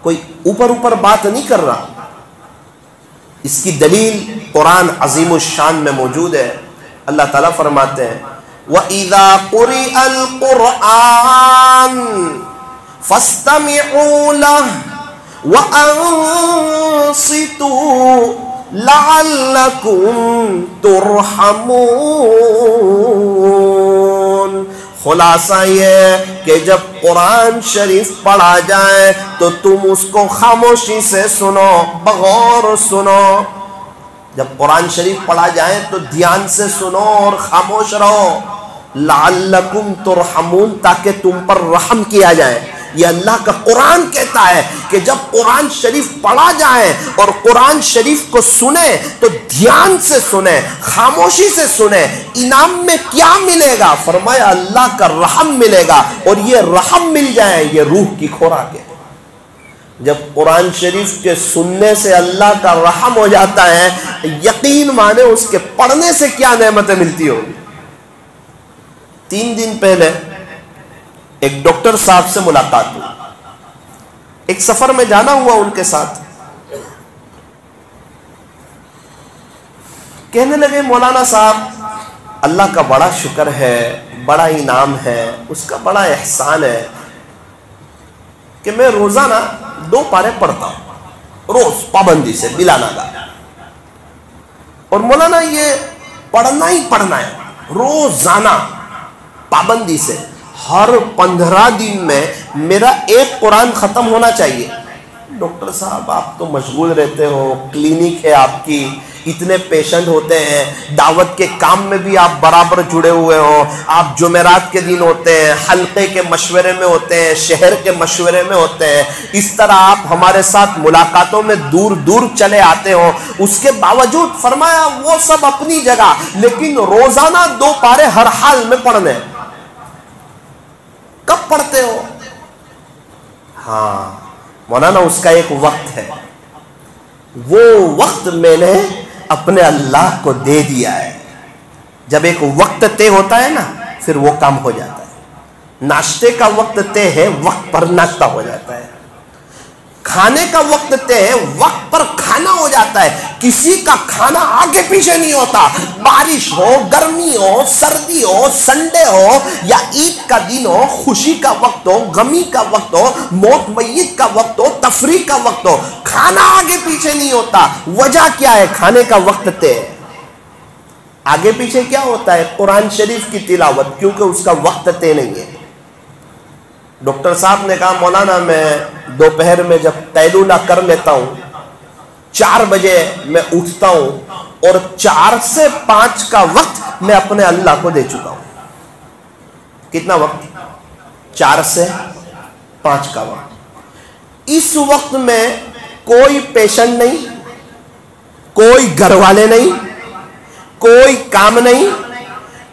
کوئی اوپر بات نہیں کر رہا، اس کی دلیل قرآن عظیم الشان میں موجود ہے۔ اللہ تعالیٰ فرماتے ہیں وَإِذَا قُرِئَ الْقُرْآنُ فَاسْتَمِعُوا لَهُ وَأَنصِتُوا لَعَلَّكُمْ تُرْحَمُونَ۔ خلاصہ یہ کہ جب قرآن شریف پڑھا جائے تو تم اس کو خاموشی سے سنو، بغور سنو۔ جب قرآن شریف پڑھا جائے تو دھیان سے سنو اور خاموش رہو، لعلکم ترحمون، تاکہ تم پر رحم کیا جائے۔ یہ اللہ کا قرآن کہتا ہے کہ جب قرآن شریف پڑھا جائے اور قرآن شریف کو سنیں تو دھیان سے سنیں، خاموشی سے سنیں۔ انعام میں کیا ملے گا؟ فرمایا اللہ کا رحم ملے گا، اور یہ رحم مل جائے یہ روح کی خوراک ہے۔ جب قرآن شریف کے سننے سے اللہ کا رحم ہو جاتا ہے، یقین مانے اس کے پڑھنے سے کیا نعمتیں ملتی ہوگی۔ 3 دن پہلے ایک ڈاکٹر صاحب سے ملاقات ہوئی، ایک سفر میں جانا ہوا ان کے ساتھ۔ کہنے لگے مولانا صاحب اللہ کا بڑا شکر ہے، بڑا انعام ہے، اس کا بڑا احسان ہے کہ میں روزانہ 2 پارے پڑھتا ہوں، روز پابندی سے بلا ناغہ۔ اور مولانا یہ پڑھنا ہی پڑھنا ہے، روزانہ پابندی سے، ہر 15 دن میں میرا ایک قرآن ختم ہونا چاہیے۔ ڈاکٹر صاحب آپ تو مشغول رہتے ہو, کلینک ہے آپ کی, اتنے پیشنٹ ہوتے ہیں, دعوت کے کام میں بھی آپ برابر جڑے ہوئے ہو, آپ جمعرات کے دن ہوتے ہیں, حلقے کے مشورے میں ہوتے ہیں, شہر کے مشورے میں ہوتے ہیں, اس طرح آپ ہمارے ساتھ ملاقاتوں میں دور دور چلے آتے ہو, اس کے باوجود فرمایا وہ سب اپنی جگہ, لیکن روزانہ 2 پارے ہر حال میں پڑھنے. کب پڑھتے ہو؟ ہاں مولانا اس کا ایک وقت ہے, وہ وقت میں نے اپنے اللہ کو دے دیا ہے. جب ایک وقت طے ہوتا ہے نا پھر وہ کام ہو جاتا ہے. ناشتے کا وقت طے ہے, وقت پر ناشتہ ہو جاتا ہے. کھانے کا وقت طے ہے, وقت پر کھانا ہو جاتا ہے. کسی کا کھانا آگے پیچھے نہیں ہوتا. بارش ہو, گرمی ہو, سردی ہو, سنڈے ہو یا عید کا دن ہو, خوشی کا وقت ہو, غمی کا وقت ہو, موت میت کا وقت ہو, تفریح کا وقت ہو, کھانا آگے پیچھے نہیں ہوتا. وجہ کیا ہے؟ کھانے کا وقت طے. آگے پیچھے کیا ہوتا ہے؟ قرآن شریف کی تلاوت, کیونکہ اس کا وقت طے نہیں ہے. ڈاکٹر صاحب نے کہا مولانا میں دوپہر میں جب قیلولہ کر لیتا ہوں 4 بجے میں اٹھتا ہوں اور 4 سے 5 کا وقت میں اپنے اللہ کو دے چکا ہوں. کتنا وقت؟ 4 سے 5 کا وقت. اس وقت میں کوئی پیشنٹ نہیں, کوئی گھر والے نہیں, کوئی کام نہیں,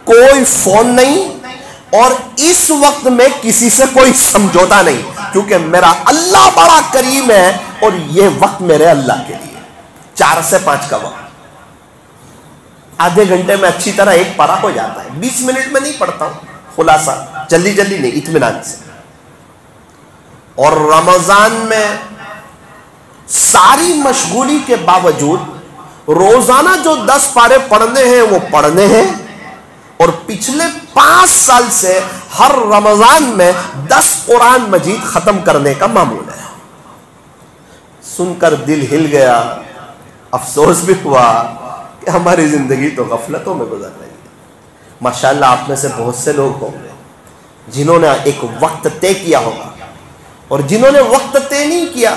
کوئی فون نہیں, اور اس وقت میں کسی سے کوئی سمجھوتا نہیں, کیونکہ میرا اللہ بڑا کریم ہے اور یہ وقت میرے اللہ کے لیے. 4 سے 5 کا وقت. آدھے گھنٹے میں اچھی طرح ایک پارا ہو جاتا ہے. 20 منٹ میں نہیں پڑھتا ہوں, خلاصہ جلدی جلدی نہیں, اطمینان سے. اور رمضان میں ساری مشغولی کے باوجود روزانہ جو 10 پارے پڑھنے ہیں وہ پڑھنے ہیں, اور پچھلے 5 سال سے ہر رمضان میں 10 قرآن مجید ختم کرنے کا معمول ہے. سن کر دل ہل گیا, افسوس بھی ہوا کہ ہماری زندگی تو غفلتوں میں گزر رہی ہے. ماشاءاللہ آپ میں سے بہت سے لوگ ہوں گے جنہوں نے ایک وقت طے کیا ہوگا, اور جنہوں نے وقت طے نہیں کیا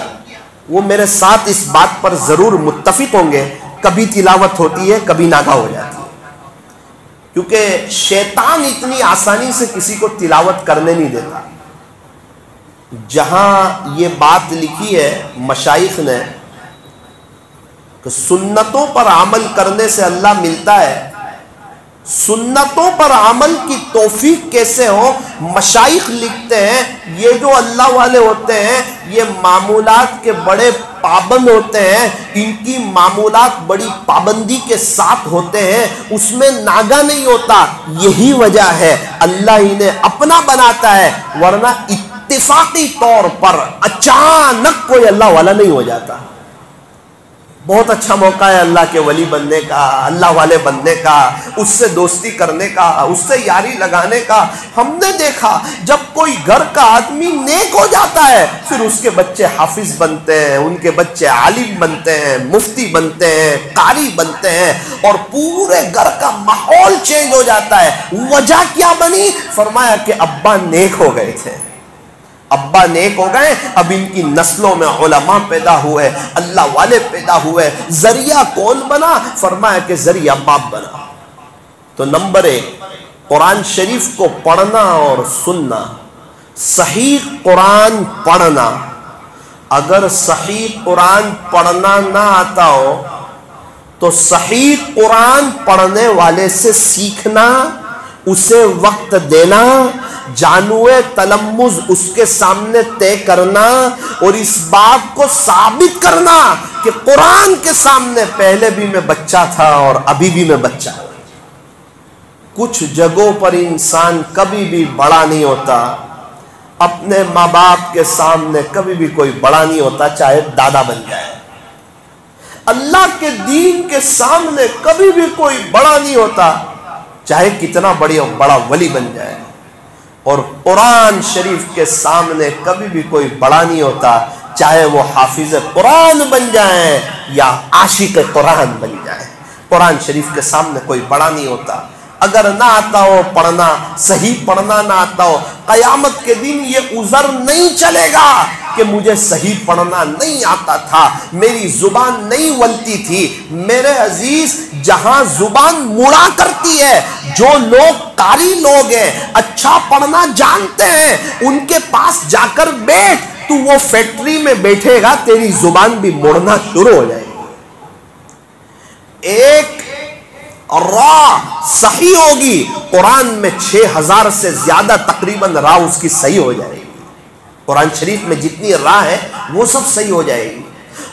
وہ میرے ساتھ اس بات پر ضرور متفق ہوں گے, کبھی تلاوت ہوتی ہے کبھی ناغہ ہو جاتی ہے. کیونکہ شیطان اتنی آسانی سے کسی کو تلاوت کرنے نہیں دیتا. جہاں یہ بات لکھی ہے مشائخ نے کہ سنتوں پر عمل کرنے سے اللہ ملتا ہے, سنتوں پر عمل کی توفیق کیسے ہو؟ مشائخ لکھتے ہیں یہ جو اللہ والے ہوتے ہیں یہ معمولات کے بڑے پابند ہوتے ہیں, ان کی معمولات بڑی پابندی کے ساتھ ہوتے ہیں, اس میں ناغہ نہیں ہوتا. یہی وجہ ہے اللہ انہیں اپنا بناتا ہے, ورنہ اتفاقی طور پر اچانک کوئی اللہ والا نہیں ہو جاتا. بہت اچھا موقع ہے اللہ کے ولی بننے کا, اللہ والے بننے کا, اس سے دوستی کرنے کا, اس سے یاری لگانے کا. ہم نے دیکھا جب کوئی گھر کا آدمی نیک ہو جاتا ہے پھر اس کے بچے حافظ بنتے ہیں, ان کے بچے عالم بنتے ہیں, مفتی بنتے ہیں, قاری بنتے ہیں, اور پورے گھر کا ماحول چینج ہو جاتا ہے. وجہ کیا بنی؟ فرمایا کہ ابا نیک ہو گئے تھے, ابا نیک ہو گئے, اب ان کی نسلوں میں علماء پیدا ہوئے, اللہ والے پیدا ہوئے. ذریعہ کون بنا؟ فرمایا کہ ذریعہ باپ بنا. تو نمبر 1 قرآن شریف کو پڑھنا اور سننا, صحیح قرآن پڑھنا. اگر صحیح قرآن پڑھنا نہ آتا ہو تو صحیح قرآن پڑھنے والے سے سیکھنا, اسے وقت دینا, جانوے تلمذ اس کے سامنے طے کرنا, اور اس بات کو ثابت کرنا کہ قرآن کے سامنے پہلے بھی میں بچہ تھا اور ابھی بھی میں بچہ ہوں. کچھ جگہوں پر انسان کبھی بھی بڑا نہیں ہوتا, اپنے ماں باپ کے سامنے کبھی بھی کوئی بڑا نہیں ہوتا چاہے دادا بن جائے. اللہ کے دین کے سامنے کبھی بھی کوئی بڑا نہیں ہوتا چاہے کتنا بڑا ولی بن جائے. اور قرآن شریف کے سامنے کبھی بھی کوئی بڑا نہیں ہوتا چاہے وہ حافظ قرآن بن جائیں یا عاشق قرآن بن جائیں. قرآن شریف کے سامنے کوئی بڑا نہیں ہوتا. اگر نہ آتا ہو پڑھنا, صحیح پڑھنا نہ آتا ہو, قیامت کے دن یہ عذر نہیں چلے گا کہ مجھے صحیح پڑھنا نہیں آتا تھا، میری زبان نہیں ولتی تھی۔ میرے عزیز، جہاں زبان مڑا کرتی ہے، جو لوگ قاری لوگ ہیں، اچھا پڑھنا جانتے ہیں، ان کے پاس جا کر بیٹھ، تو وہ فیکٹری میں بیٹھے گا، تیری زبان بھی مڑنا شروع ہو جائے گی۔ ایک راہ صحیح ہوگی، قرآن میں 6000 سے زیادہ تقریباً راہ اس کی صحیح ہو جائے گی۔ قرآن شریف میں جتنی راہ ہے وہ سب صحیح ہو جائے گی۔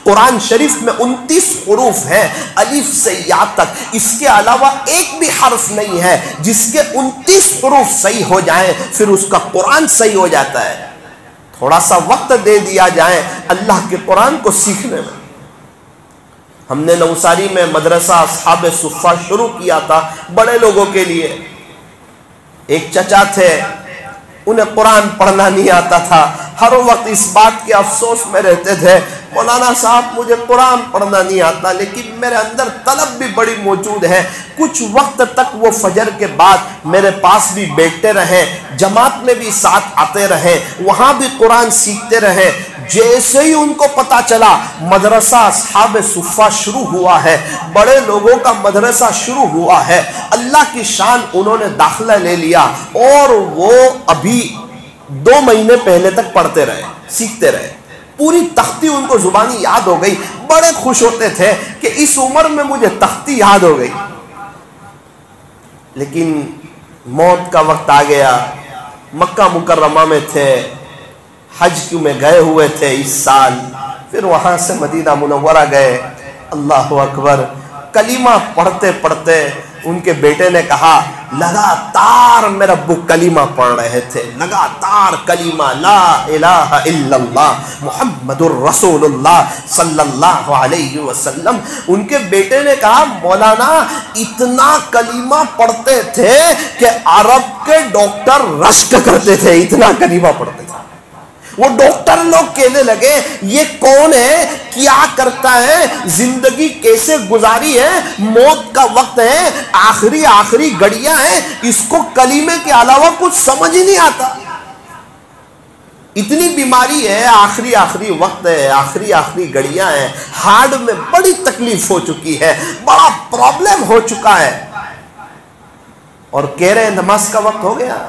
قرآن شریف میں 29 حروف ہیں الف سے یا تک، اس کے علاوہ ایک بھی حرف نہیں ہے جس کے 29 حروف صحیح ہو جائیں، پھر اس کا قرآن صحیح ہو جاتا ہے۔ تھوڑا سا وقت دے دیا جائے اللہ کے قرآن کو سیکھنے میں۔ ہم نے نوساری میں مدرسہ اصحاب صفہ شروع کیا تھا بڑے لوگوں کے لیے۔ ایک چچا تھے، انہیں قرآن پڑھنا نہیں آتا تھا، ہر وقت اس بات کے افسوس میں رہتے تھے، مولانا صاحب مجھے قرآن پڑھنا نہیں آتا، لیکن میرے اندر طلب بھی بڑی موجود ہے۔ کچھ وقت تک وہ فجر کے بعد میرے پاس بھی بیٹھتے رہے، جماعت میں بھی ساتھ آتے رہے، وہاں بھی قرآن سیکھتے رہے۔ جیسے ہی ان کو پتا چلا مدرسہ اصحاب صفہ شروع ہوا ہے، بڑے لوگوں کا مدرسہ شروع ہوا ہے، اللہ کی شان انہوں نے داخلہ لے لیا، اور وہ ابھی 2 مہینے پہلے تک پڑھتے رہے، سیکھتے رہے، پوری تختی ان کو زبانی یاد ہو گئی۔ بڑے خوش ہوتے تھے کہ اس عمر میں مجھے تختی یاد ہو گئی۔ لیکن موت کا وقت آ گیا، مکہ مکرمہ میں تھے، حج میں گئے ہوئے تھے اس سال، پھر وہاں سے مدینہ منورہ گئے۔ اللہ اکبر، کلمہ پڑھتے پڑھتے ان کے بیٹے نے کہا، لگاتار میرا ابو کلمہ پڑھ رہے تھے، لگاتار کلمہ لا الہ الا اللہ محمد الرسول اللہ صلی اللہ علیہ وسلم۔ ان کے بیٹے نے کہا، مولانا اتنا کلمہ پڑھتے تھے کہ عرب کے ڈاکٹر رشک کرتے تھے، اتنا کلمہ پڑھتے تھے۔ وہ ڈاکٹر لوگ کہنے لگے، یہ کون ہے، کیا کرتا ہے، زندگی کیسے گزاری ہے، موت کا وقت ہے، آخری گھڑیاں ہیں، اس کو کلمے کے علاوہ کچھ سمجھ ہی نہیں آتا۔ اتنی بیماری ہے، آخری وقت ہے، آخری گھڑیاں ہیں، ہارٹ میں بڑی تکلیف ہو چکی ہے، بڑا پرابلم ہو چکا ہے، اور کہہ رہے ہیں نماز کا وقت ہو گیا۔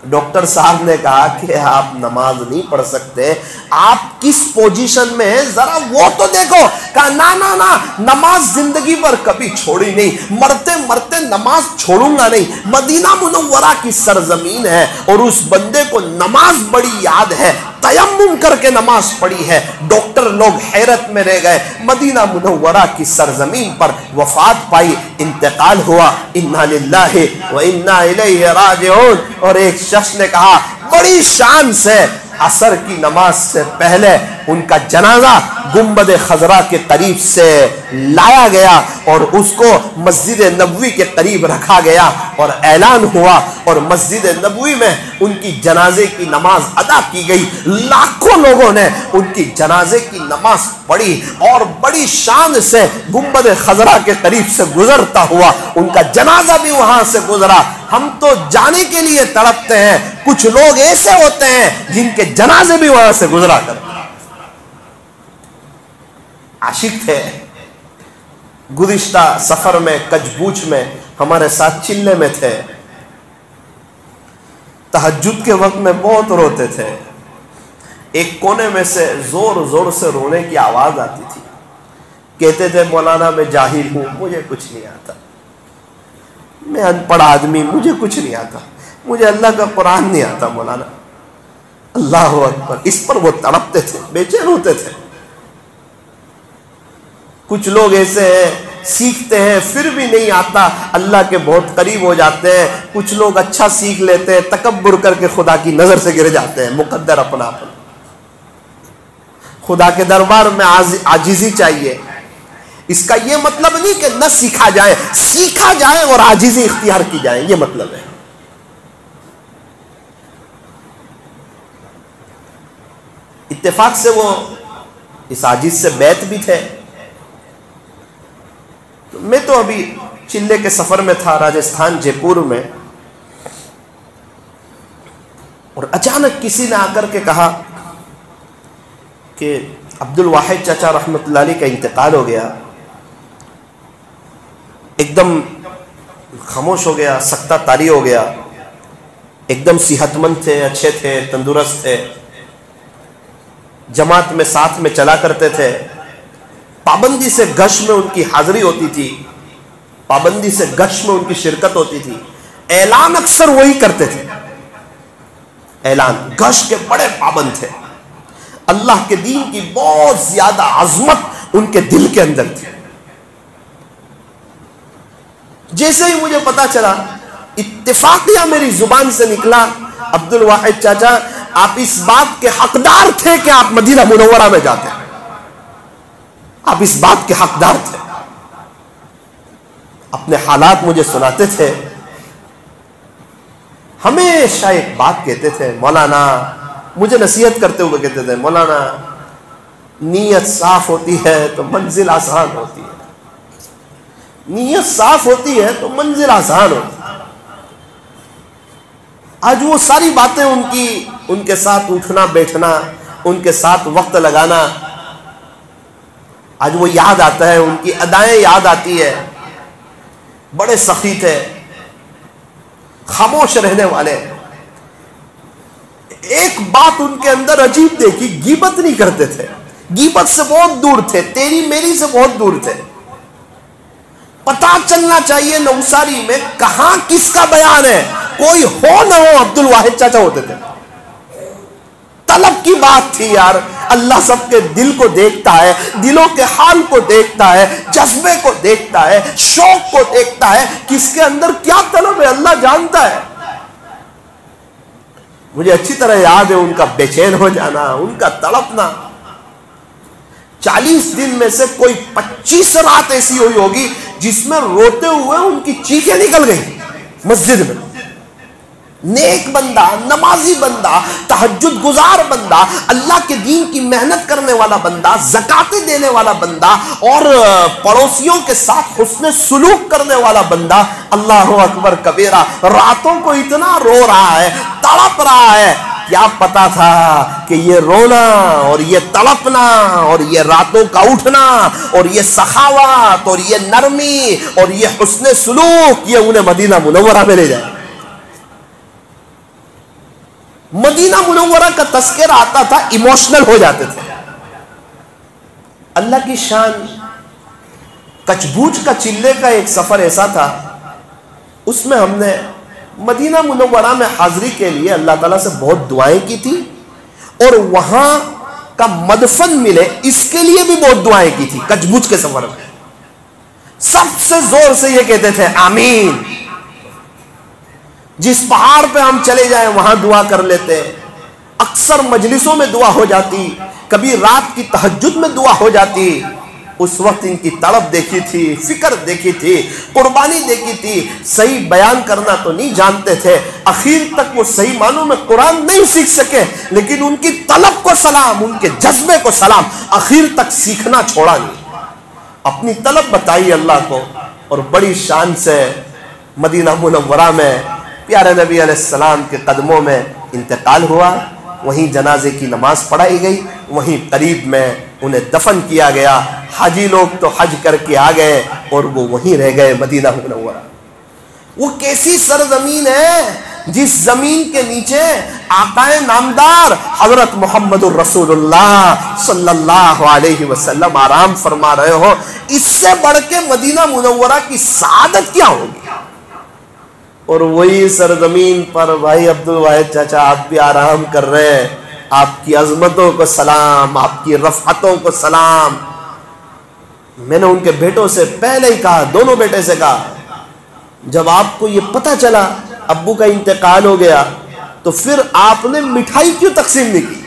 ڈاکٹر صاحب نے کہا کہ آپ نماز نہیں پڑھ سکتے، آپ کس پوزیشن میں ہیں ذرا وہ تو دیکھو۔ کہا نا نماز زندگی پر کبھی چھوڑی نہیں، مرتے مرتے نماز چھوڑوں گا نہیں۔ مدینہ منورہ کی سرزمین ہے اور اس بندے کو نماز بڑی یاد ہے، تیمم کر کے نماز پڑھی ہے۔ ڈاکٹر لوگ حیرت میں رہ گئے، مدینہ منورہ کی سرزمین پر وفات پائی، انتقال ہوا، انا للہ و انا الیہ راجعون۔ اور ایک شخص نے کہا بڑی شان سے عصر کی نماز سے پہلے ان کا جنازہ گنبد خضرا کے قریب سے لایا گیا اور اس کو مسجد نبوی کے قریب رکھا گیا، اور اعلان ہوا، اور مسجد نبوی میں ان کی جنازے کی نماز ادا کی گئی۔ لاکھوں لوگوں نے ان کی جنازے کی نماز پڑھی، اور بڑی شان سے گنبد خضرا کے قریب سے گزرتا ہوا ان کا جنازہ بھی وہاں سے گزرا۔ ہم تو جانے کے لیے تڑپتے ہیں، کچھ لوگ ایسے ہوتے ہیں جن کے جنازے بھی وہاں سے گزرا کرتے ہیں۔ عاشق تھے، گزشتہ سفر میں کچبوچ میں ہمارے ساتھ چلے میں تھے، تہجد کے وقت میں بہت روتے تھے۔ ایک کونے میں سے زور سے رونے کی آواز آتی تھی، کہتے تھے مولانا میں جاہل ہوں، مجھے کچھ نہیں آتا، میں ان پڑھ آدمی، مجھے کچھ نہیں آتا، مجھے اللہ کا قرآن نہیں آتا مولانا۔ اللہ اکبر، اس پر وہ تڑپتے تھے، بے چین ہوتے تھے۔ کچھ لوگ ایسے ہیں سیکھتے ہیں پھر بھی نہیں آتا، اللہ کے بہت قریب ہو جاتے ہیں۔ کچھ لوگ اچھا سیکھ لیتے ہیں، تکبر کر کے خدا کی نظر سے گر جاتے ہیں۔ مقدر اپنا خدا کے دربار میں عاجزی چاہیے۔ اس کا یہ مطلب نہیں کہ نہ سیکھا جائے، سیکھا جائے اور عاجزی اختیار کی جائے، یہ مطلب ہے۔ اتفاق سے وہ اس عاجز سے بیعت بھی تھے۔ میں تو ابھی چلے کے سفر میں تھا، راجستھان جے پور میں، اور اچانک کسی نے آ کر کے کہا کہ عبد الواحد چاچا رحمۃ اللہ علیہ کا انتقال ہو گیا. ایک دم خاموش ہو گیا, سکتہ طاری ہو گیا. ایک دم صحت مند تھے, اچھے تھے, تندرست تھے, جماعت میں ساتھ میں چلا کرتے تھے, پابندی سے گش میں ان کی حاضری ہوتی تھی, پابندی سے گش میں ان کی شرکت ہوتی تھی. اعلان اکثر وہی کرتے تھے, اعلان, گش کے بڑے پابند تھے. اللہ کے دین کی بہت زیادہ عظمت ان کے دل کے اندر تھی. جیسے ہی مجھے پتا چلا, اتفاقیہ میری زبان سے نکلا, عبد الواحد چاچا آپ اس بات کے حقدار تھے کہ آپ مدینہ منورہ میں جاتے, آپ اس بات کے حقدار تھے. اپنے حالات مجھے سناتے تھے. ہمیشہ ایک بات کہتے تھے, مولانا, مجھے نصیحت کرتے ہوئے کہتے تھے, مولانا نیت صاف ہوتی ہے تو منزل آسان ہوتی ہے, نیت صاف ہوتی ہے تو منزل آسان ہوتی ہے. آج وہ ساری باتیں ان کے ساتھ اٹھنا بیٹھنا, ان کے ساتھ وقت لگانا, آج وہ یاد آتا ہے, ان کی ادائیں یاد آتی ہے. بڑے سخی تھے, خاموش رہنے والے. ایک بات ان کے اندر عجیب دیکھی, غیبت نہیں کرتے تھے, غیبت سے بہت دور تھے, تیری میری سے بہت دور تھے. پتا چلنا چاہیے نوساری میں کہاں کس کا بیان ہے, کوئی ہو نہ ہو عبد الواحد چاچا ہوتے تھے. طلب کی بات تھی یار. اللہ سب کے دل کو دیکھتا ہے, دلوں کے حال کو دیکھتا ہے, جذبے کو دیکھتا ہے, شوق کو دیکھتا ہے, کس کے اندر کیا طلب ہے اللہ جانتا ہے. مجھے اچھی طرح یاد ہے ان کا بے چین ہو جانا, ان کا تڑپنا. 40 دن میں سے کوئی 25 رات ایسی ہوئی ہوگی جس میں روتے ہوئے ان کی چیخیں نکل گئی مسجد میں. نیک بندہ, نمازی بندہ, تہجد گزار بندہ, اللہ کے دین کی محنت کرنے والا بندہ, زکاتیں دینے والا بندہ, اور پڑوسیوں کے ساتھ حسن سلوک کرنے والا بندہ, اللہ اکبر کبیرہ, راتوں کو اتنا رو رہا ہے, تڑپ رہا ہے. کیا پتا تھا کہ یہ رونا اور یہ تڑپنا اور یہ راتوں کا اٹھنا اور یہ سخاوت اور یہ نرمی اور یہ حسن سلوک, یہ انہیں مدینہ منورہ میں لے جائے. مدینہ منورہ کا تذکرہ آتا تھا, ایموشنل ہو جاتے تھے. اللہ کی شان. کچھ بوجھ کا چلے کا ایک سفر ایسا تھا, اس میں ہم نے مدینہ منورہ میں حاضری کے لیے اللہ تعالیٰ سے بہت دعائیں کی تھی, اور وہاں کا مدفن ملے اس کے لیے بھی بہت دعائیں کی تھی. کچھ بوجھ کے سفر میں سب سے زور سے یہ کہتے تھے آمین. جس پہاڑ پہ ہم چلے جائیں وہاں دعا کر لیتے. اکثر مجلسوں میں دعا ہو جاتی, کبھی رات کی تہجد میں دعا ہو جاتی. اس وقت ان کی تڑپ دیکھی تھی, فکر دیکھی تھی, قربانی دیکھی تھی. صحیح بیان کرنا تو نہیں جانتے تھے, اخیر تک وہ صحیح معنوں میں قرآن نہیں سیکھ سکے, لیکن ان کی طلب کو سلام, ان کے جذبے کو سلام, اخیر تک سیکھنا چھوڑا نہیں. اپنی طلب بتائی اللہ کو, اور بڑی شان سے مدینہ منورہ میں پیارے نبی علیہ السلام کے قدموں میں انتقال ہوا. وہیں جنازے کی نماز پڑھائی گئی, وہیں قریب میں انہیں دفن کیا گیا. حاجی لوگ تو حج کر کے آ گئے اور وہ وہیں رہ گئے مدینہ منورہ. وہ کیسی سرزمین ہے جس زمین کے نیچے آقائے نامدار حضرت محمد الرسول اللہ صلی اللہ علیہ وسلم آرام فرما رہے ہو. اس سے بڑھ کے مدینہ منورہ کی سعادت کیا ہوگی. اور وہی سرزمین پر بھائی عبد الواحد چاچا آپ بھی آرام کر رہے ہیں. آپ کی عظمتوں کو سلام, آپ کی رفعتوں کو سلام. میں نے ان کے بیٹوں سے پہلے ہی کہا, دونوں بیٹے سے کہا, جب آپ کو یہ پتہ چلا ابو کا انتقال ہو گیا تو پھر آپ نے مٹھائی کیوں تقسیم نہیں کی؟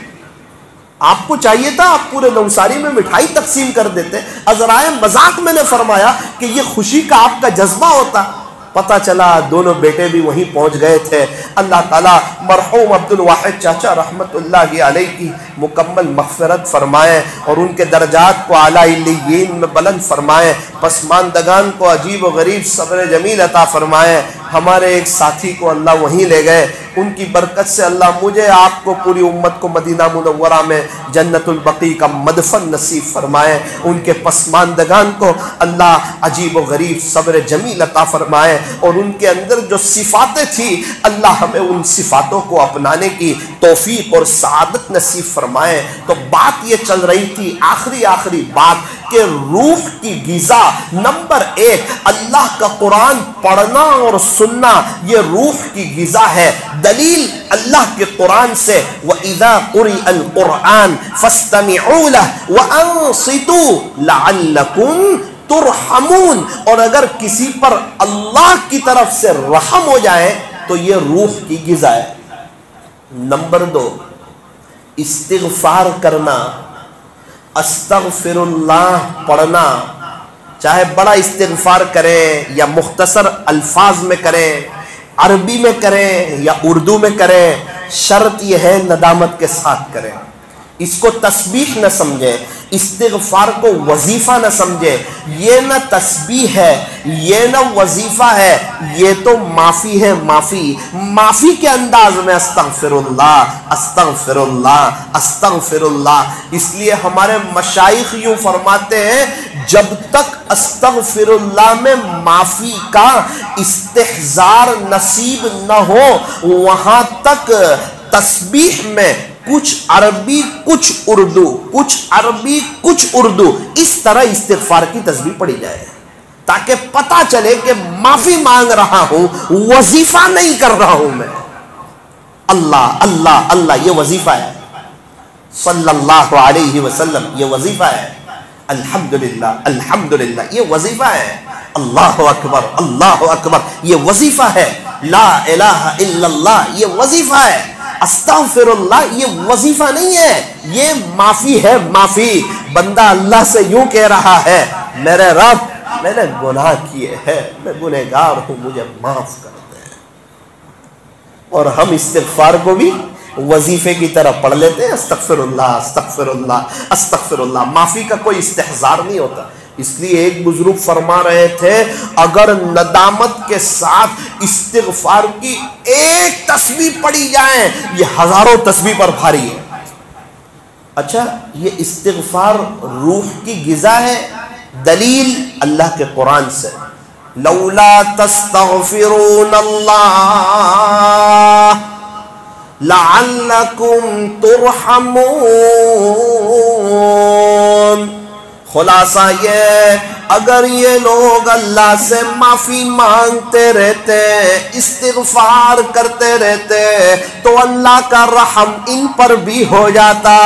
آپ کو چاہیے تھا آپ پورے نوساری میں مٹھائی تقسیم کر دیتے. عذرائے مذاق میں نے فرمایا کہ یہ خوشی کا آپ کا جذبہ ہوتا. پتہ چلا دونوں بیٹے بھی وہیں پہنچ گئے تھے. اللہ تعالیٰ مرحوم عبد الواحد چاچا رحمت اللہ علیہ کی مکمل مغفرت فرمائے اور ان کے درجات کو اعلیٰ علیین میں بلند فرمائے. پسماندگان کو عجیب و غریب صبر جمیل عطا فرمائے. ہمارے ایک ساتھی کو اللہ وہیں لے گئے, ان کی برکت سے اللہ مجھے آپ کو پوری امت کو مدینہ منورہ میں جنت البقیع کا مدفن نصیب فرمائے، ان کے پسماندگان کو اللہ عجیب و غریب صبر جمیل عطا فرمائے، اور ان کے اندر جو صفاتیں تھی اللہ ہمیں ان صفاتوں کو اپنانے کی توفیق اور سعادت نصیب فرمائے۔ تو بات یہ چل رہی تھی آخری بات کہ روح کی غذا نمبر 1 اللہ کا قرآن پڑھنا اور سننا، یہ روح کی غذا ہے۔ دلیل اللہ کے قرآن سے وَإِذَا قُرِئَ الْقُرْآنُ فَاسْتَمِعُوا لَهُ وَأَنصِتُوا لَعَلَّكُمْ ترحمون، اور اگر کسی پر اللہ کی طرف سے رحم ہو جائے تو یہ روح کی غذا ہے۔ نمبر 2 استغفار کرنا، استغفر اللہ پڑھنا، چاہے بڑا استغفار کریں یا مختصر الفاظ میں کریں، عربی میں کریں یا اردو میں کریں، شرط یہ ہے ندامت کے ساتھ کریں۔ اس کو تسبیح نہ سمجھیں، استغفار کو وظیفہ نہ سمجھے، یہ نہ تسبیح ہے، یہ نہ وظیفہ ہے، یہ تو معافی ہے۔ معافی کے انداز میں استغفر اللہ استغفر اللہ استغفر اللہ۔ اس لیے ہمارے مشائخ یوں فرماتے ہیں جب تک استغفر اللہ میں معافی کا استحضار نصیب نہ ہو وہاں تک تسبیح میں کچھ عربی کچھ اردو، کچھ عربی کچھ اردو، اس طرح استغفار کی تسبیح پڑھی جائے تاکہ پتہ چلے کہ معافی مانگ رہا ہوں، وظیفہ نہیں کر رہا ہوں میں۔ اللہ اللہ اللہ یہ وظیفہ ہے، صلی اللہ علیہ وسلم یہ وظیفہ ہے، الحمدللہ الحمدللہ یہ وظیفہ ہے، اللہ اکبر یہ وظیفہ ہے، لا الہ الا اللہ یہ وظیفہ ہے، استغفر اللہ یہ وظیفہ نہیں ہے، یہ معافی ہے۔ معافی بندہ اللہ سے یوں کہہ رہا ہے میرے رب میں نے گناہ کیے ہیں، میں گنہگار ہوں، مجھے معاف کر دے۔ اور ہم استغفار کو بھی وظیفے کی طرح پڑھ لیتے ہیں، استغفر اللہ استغفر اللہ استغفر اللہ، معافی کا کوئی استحضار نہیں ہوتا۔ اس لیے ایک بزرگ فرما رہے تھے اگر ندامت کے ساتھ استغفار کی ایک تسبیح پڑھی جائے یہ ہزاروں تسبیح پر بھاری ہے۔ اچھا یہ استغفار روح کی غذا ہے، دلیل اللہ کے قرآن سے لولا تستغفرون اللہ لعلکم ترحمون۔ خلاصہ یہ اگر یہ لوگ اللہ سے معافی مانگتے رہتے، استغفار کرتے رہتے تو اللہ کا رحم ان پر بھی ہو جاتا۔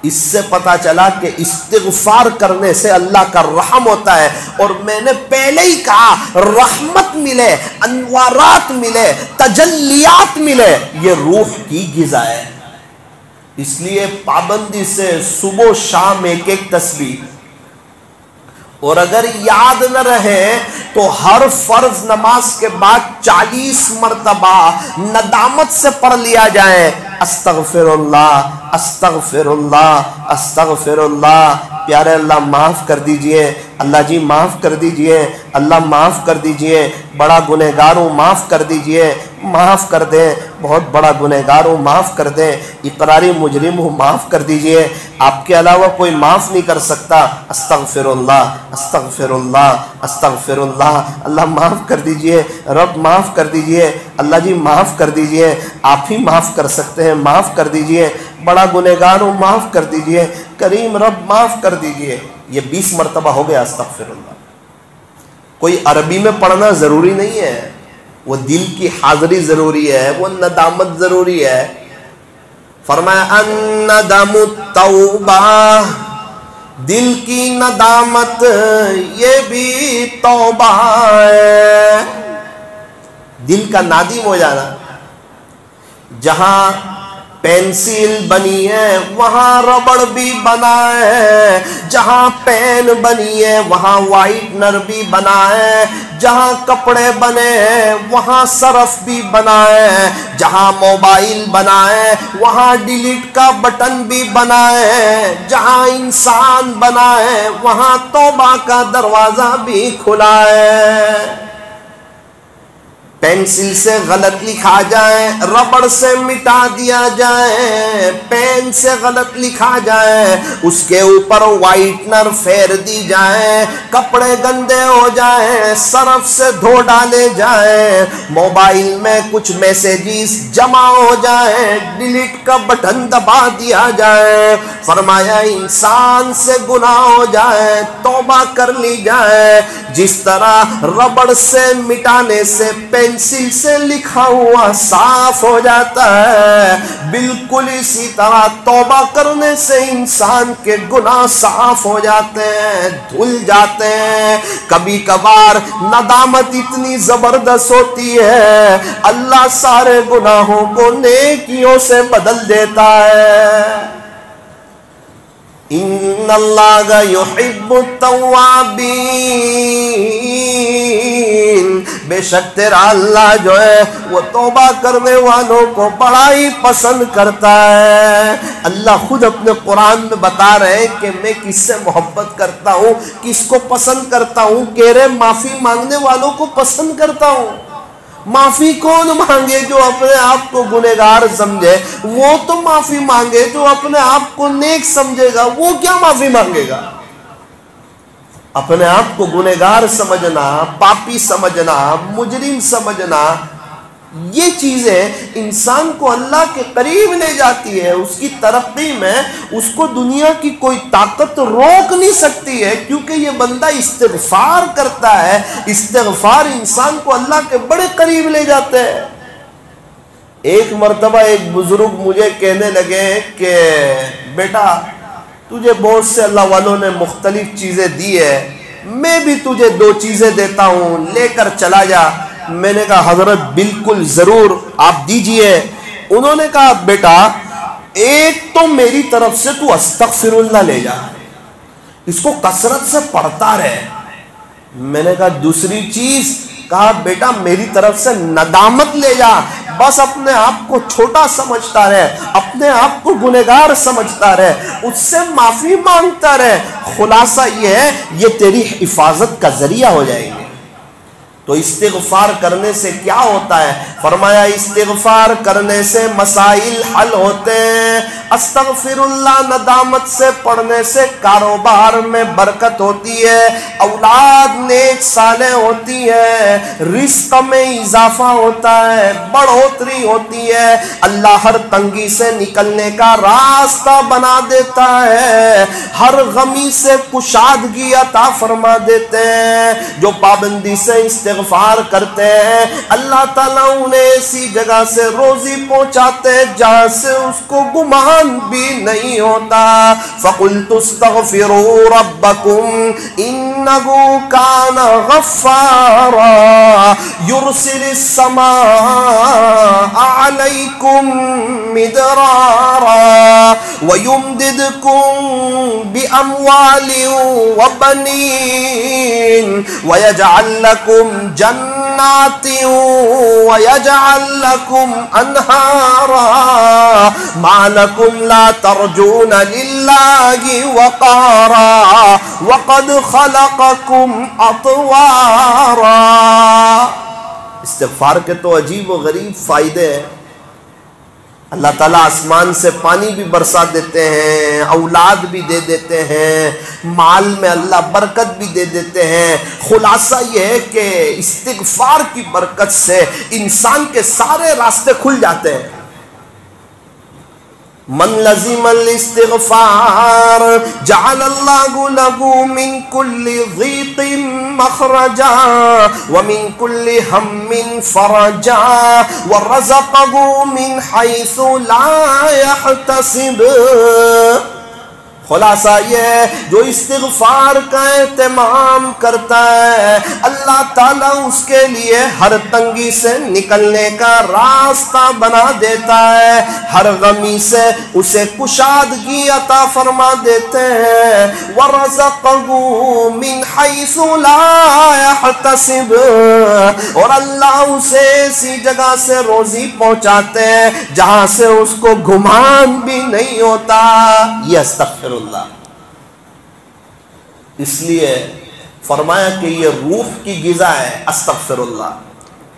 اس سے پتا چلا کہ استغفار کرنے سے اللہ کا رحم ہوتا ہے، اور میں نے پہلے ہی کہا رحمت ملے، انوارات ملے، تجلیات ملے، یہ روح کی غذا ہے۔ اس لیے پابندی سے صبح و شام ایک ایک تسبیح، اور اگر یاد نہ رہے تو ہر فرض نماز کے بعد 40 مرتبہ ندامت سے پڑھ لیا جائے، استغفر اللہ استغفر اللہ استغفر اللہ۔ پیارے اللہ معاف کر دیجئے، اللہ جی معاف کر دیجئے، اللہ معاف کر دیجئے، بڑا گنہگار ہوں معاف کر دیجئے، معاف کر دیں، بہت بڑا گنہگار ہوں معاف کر دیں، اقراری مجرم ہوں معاف کر دیجئے، آپ کے علاوہ کوئی معاف نہیں کر سکتا، استغفر اللہ استغفر اللہ استغفر اللہ۔ اللہ معاف کر دیجئے، رب معاف کر دیجئے، اللہ جی معاف کر دیجئے، آپ ہی معاف کر سکتے ہیں، معاف کر دیجئے، بڑا گنہگار ہوں معاف کر دیجئے، کریم رب معاف کر دیجئے۔ یہ 20 مرتبہ ہو گیا استغفر اللہ۔ کوئی عربی میں پڑھنا ضروری نہیں ہے، وہ دل کی حاضری ضروری ہے، وہ ندامت ضروری ہے۔ فرمایا الندم التوبہ، دل کی ندامت یہ بھی توبہ ہے۔ دل کا نادم ہو جانا، جہاں پینسل بنی ہے وہاں ربڑ بھی بنا ہے، جہاں پین بنی ہے وہاں وائٹنر بھی بنا ہے، جہاں کپڑے بنے ہیں وہاں صرف بھی بنا ہے، جہاں موبائل بنا ہے وہاں ڈیلیٹ کا بٹن بھی بنا ہے، جہاں انسان بنا ہے وہاں توبہ کا دروازہ بھی کھلا ہے۔ پینسل سے غلط لکھا جائے، ربڑ سے مٹا دیا جائے، پین سے غلط لکھا جائے، اس کے اوپر وائٹنر پھیر دی جائے، کپڑے گندے ہو جائیں، سرف سے دھو ڈالے جائیں، موبائل میں کچھ میسیجز جمع ہو جائیں، ڈیلیٹ کا بٹن دبا دیا جائے، فرمایا انسان سے گناہ ہو جائے، توبہ کر لی جائے، جس طرح ربڑ سے مٹانے سے پینسل سے لکھا ہوا صاف ہو جاتا ہے، بالکل اسی طرح توبہ کرنے سے انسان کے گناہ صاف ہو جاتے ہیں، دھل جاتے ہیں۔ کبھی کبھار ندامت اتنی زبردست ہوتی ہے، اللہ سارے گناہوں کو نیکیوں سے بدل دیتا ہے۔ ان اللہ یحب التوابین، بے شک تیرا اللہ جو ہے وہ توبہ کرنے والوں کو بڑا ہی پسند کرتا ہے۔ اللہ خود اپنے قرآن میں بتا رہے ہیں کہ میں کس سے محبت کرتا ہوں، کس کو پسند کرتا ہوں، کہہ رہے معافی مانگنے والوں کو پسند کرتا ہوں۔ معافی کون مانگے جو اپنے آپ کو گنہگار سمجھے، وہ تو معافی مانگے، جو اپنے آپ کو نیک سمجھے گا وہ کیا معافی مانگے گا؟ اپنے آپ کو گنہگار سمجھنا، پاپی سمجھنا، مجرم سمجھنا، یہ چیزیں انسان کو اللہ کے قریب لے جاتی ہے، اس کی ترقی میں اس کو دنیا کی کوئی طاقت روک نہیں سکتی ہے، کیونکہ یہ بندہ استغفار کرتا ہے۔ استغفار انسان کو اللہ کے بڑے قریب لے جاتے ہیں۔ ایک مرتبہ ایک بزرگ مجھے کہنے لگے کہ بیٹا تجھے بہت سے اللہ والوں نے مختلف چیزیں دی ہے، میں بھی تجھے 2 چیزیں دیتا ہوں، لے کر چلا جا۔ میں نے کہا حضرت بالکل ضرور آپ دیجئے۔ انہوں نے کہا بیٹا ایک تو میری طرف سے تو استغفر اللہ لے جا، اس کو کثرت سے پڑھتا رہے۔ میں نے کہا دوسری چیز، کہا بیٹا میری طرف سے ندامت لے جا، بس اپنے آپ کو چھوٹا سمجھتا رہے، اپنے آپ کو گنہگار سمجھتا رہے، اس سے معافی مانگتا رہے۔ خلاصہ یہ ہے یہ تیری حفاظت کا ذریعہ ہو جائیں گے۔ تو استغفار کرنے سے کیا ہوتا ہے؟ فرمایا استغفار کرنے سے مسائل حل ہوتے ہیں۔ استغفر اللہ ندامت سے پڑھنے سے کاروبار میں برکت ہوتی ہے، اولاد نیک صالح ہوتی ہے، رزق میں اضافہ ہوتا ہے، بڑھوتری ہوتی ہے، اللہ ہر تنگی سے نکلنے کا راستہ بنا دیتا ہے، ہر غمی سے کشادگی عطا فرما دیتے ہیں۔ جو پابندی سے استغفار کرتے ہیں اللہ تعالیٰ انہیں ایسی جگہ سے روزی پہنچاتے ہیں جہاں سے اس کو گمان بھی نہیں ہوتا۔ فَقُلْتُ اسْتَغْفِرُوا رَبَّكُمْ إِنَّهُ كَانَ غَفَّارًا يُرْسِلِ السَّمَاءَ عَلَيْكُمْ مِدْرَارًا وَيُمْدِدْكُمْ بِأَمْوَالٍ وَبَنِينَ وَيَجْعَلْ لَكُمْ جَنَّاتٍ وَيَجْعَلْ لَكُمْ أَنْهَارًا مَا لَكُمْ لَا تَرْجُونَ لِلَّهِ وَقَارًا وَقَدْ خَلَقَكُمْ أَطْوَارًا۔ استغفار کے تو عجیب و غریب فائدے ہیں۔ اللہ تعالیٰ آسمان سے پانی بھی برسا دیتے ہیں، اولاد بھی دے دیتے ہیں، مال میں اللہ برکت بھی دے دیتے ہیں۔ خلاصہ یہ ہے کہ استغفار کی برکت سے انسان کے سارے راستے کھل جاتے ہیں۔ من لزم الاستغفار جعل اللہ له من كل ضيق مخرجا ومن كل هم فرجا ورزقه من حيث لا يحتسب۔ خلاصہ یہ جو استغفار کا اہتمام کرتا ہے اللہ تعالیٰ اس کے لیے ہر تنگی سے نکلنے کا راستہ بنا دیتا ہے، ہر غمی سے اسے کشادگی عطا فرما دیتے ہیں۔ وَرَزَقَهُ مِنْ حَيْثُ لَا يَحْتَسِبُ، اور اللہ اسے ایسی جگہ سے روزی پہنچاتے ہیں جہاں سے اس کو گمان بھی نہیں ہوتا۔ یہ استغفر اللہ۔ اس لیے فرمایا کہ یہ روح کی غذا ہے استغفر اللہ۔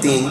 3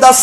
10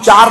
4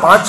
5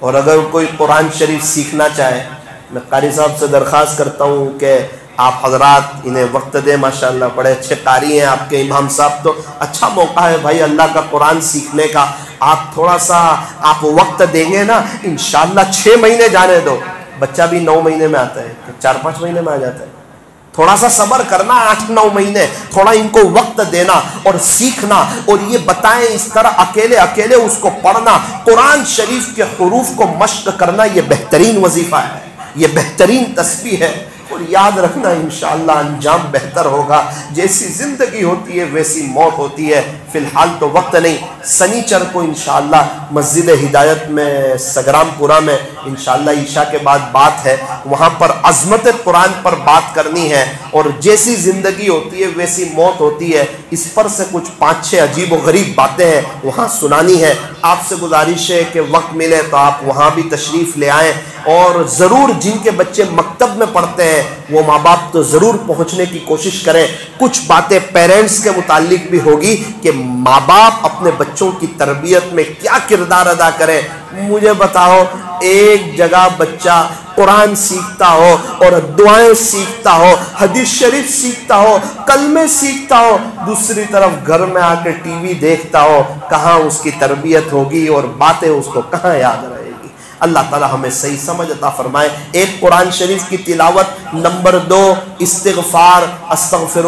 اور اگر کوئی قرآن شریف سیکھنا چاہے، میں قاری صاحب سے درخواست کرتا ہوں کہ آپ حضرات انہیں وقت دیں، ماشاءاللہ بڑے اچھے قاری ہیں آپ کے امام صاحب، تو اچھا موقع ہے بھائی اللہ کا قرآن سیکھنے کا۔ آپ تھوڑا سا آپ وقت دیں گے نا، انشاءاللہ 6 مہینے جانے دو، بچہ بھی 9 مہینے میں آتا ہے، 4-5 مہینے میں آ جاتا ہے۔ تھوڑا سا صبر کرنا، 8-9 مہینے تھوڑا ان کو وقت دینا اور سیکھنا، اور یہ بتائیں اس طرح اکیلے اس کو پڑھنا، قرآن شریف کے حروف کو مشق کرنا، یہ بہترین وظیفہ ہے، یہ بہترین تسبیح ہے، اور یاد رکھنا انشاءاللہ انجام بہتر ہوگا۔ جیسی زندگی ہوتی ہے ویسی موت ہوتی ہے، فی الحال تو وقت نہیں۔ سنیچر کو انشاءاللہ مسجد ہدایت میں سگرام پورہ میں انشاءاللہ عشاء کے بعد بات ہے، وہاں پر عظمت قرآن پر بات کرنی ہے، اور جیسی زندگی ہوتی ہے ویسی موت ہوتی ہے، اس پر سے کچھ 5-6 عجیب و غریب باتیں ہیں وہاں سنانی ہے۔ آپ سے گزارش ہے کہ وقت ملے تو آپ وہاں بھی تشریف لے آئیں، اور ضرور جن کے بچے مکتب میں پڑھتے ہیں وہ ماں باپ تو ضرور پہنچنے کی کوشش کریں۔ کچھ باتیں پیرنٹس کے متعلق بھی ہوگی کہ ماں باپ اپنے بچوں کی تربیت میں کیا کردار ادا کریں۔ مجھے بتاؤ، ایک جگہ بچہ قرآن سیکھتا ہو اور دعائیں سیکھتا ہو، حدیث شریف سیکھتا ہو، کلمے سیکھتا ہو، دوسری طرف گھر میں آ کے ٹی وی دیکھتا ہو، کہاں اس کی تربیت ہوگی اور باتیں اس کو کہاں یاد رہے گی؟ اللہ تعالی ہمیں صحیح سمجھ عطا فرمائے۔ ایک قرآن شریف کی تلاوت، نمبر 2 استغفار، استغفر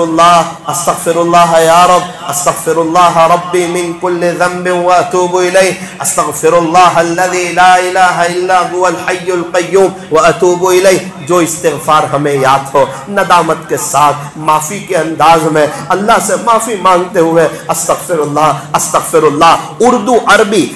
اللہ یا رب، استغفر اللہ ربی من کل ذنب واتوب الیہ، استغفر اللہ الذی لا الہ الا هو الحی القیوم واتوب الیہ۔ جو استغفار ہمیں یاد ہو، ندامت کے ساتھ معافی کے انداز میں اللہ سے معافی مانگتے ہوئے استغفر اللہ۔ اردو عربی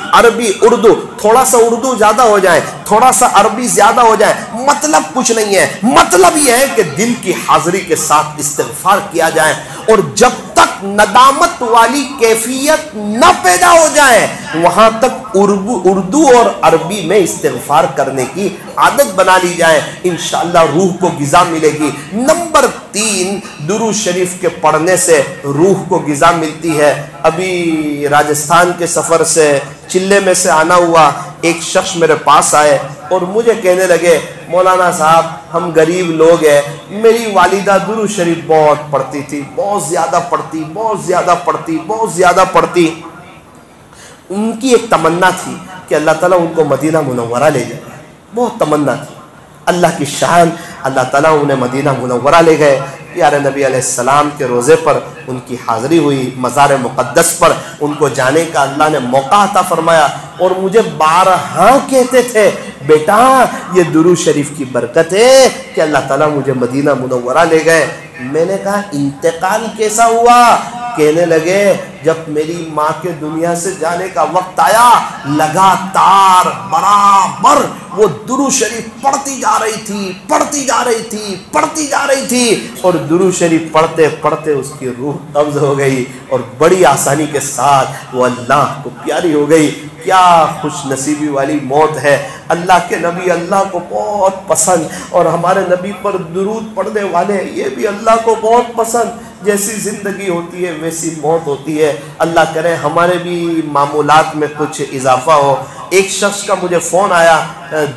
اردو، تھوڑا سا اردو زیادہ ہو جائے، تھوڑا سا عربی زیادہ ہو جائے، مطلب کچھ نہیں ہے، مطلب یہ ہے کہ دل کی حاضری کے ساتھ استغفار کیا جائے، اور جب تک ندامت والی کیفیت نہ پیدا ہو جائے وہاں تک اردو اور عربی میں استغفار کرنے کی عادت بنا لی جائے، انشاءاللہ روح کو غذا ملے گی۔ نمبر 3 درود شریف کے پڑھنے سے روح کو غذا ملتی ہے۔ ابھی راجستھان کے سفر سے چلے میں سے آنا ہوا، ایک شخص میرے پاس آئے اور مجھے کہنے لگے مولانا صاحب ہم غریب لوگ ہیں، میری والدہ درود شریف بہت پڑھتی تھی، بہت زیادہ پڑھتی، ان کی ایک تمنا تھی کہ اللہ تعالیٰ ان کو مدینہ منورہ لے جائے، بہت تمنا تھی۔ اللہ کی شان، اللہ تعالیٰ انہیں مدینہ منورہ لے گئے، پیارے نبی علیہ السلام کے روزے پر ان کی حاضری ہوئی، مزار مقدس پر ان کو جانے کا اللہ نے موقع عطا فرمایا، اور مجھے بارہا کہتے تھے بیٹا یہ درود شریف کی برکت ہے کہ اللہ تعالیٰ مجھے مدینہ منورہ لے گئے۔ میں نے کہا انتقال کیسا ہوا؟ کہنے لگے جب میری ماں کے دنیا سے جانے کا وقت آیا، لگاتار برابر وہ درود شریف پڑھتی جا رہی تھی، اور درود شریف پڑھتے پڑھتے اس کی روح قبض ہو گئی، اور بڑی آسانی کے ساتھ وہ اللہ کو پیاری ہو گئی۔ کیا خوش نصیبی والی موت ہے۔ اللہ کے نبی اللہ کو بہت پسند، اور ہمارے نبی پر درود پڑھنے والے یہ بھی اللہ کو بہت پسند۔ جیسی زندگی ہوتی ہے ویسی موت ہوتی ہے۔ اللہ کرے ہمارے بھی معمولات میں کچھ اضافہ ہو۔ ایک شخص کا مجھے فون آیا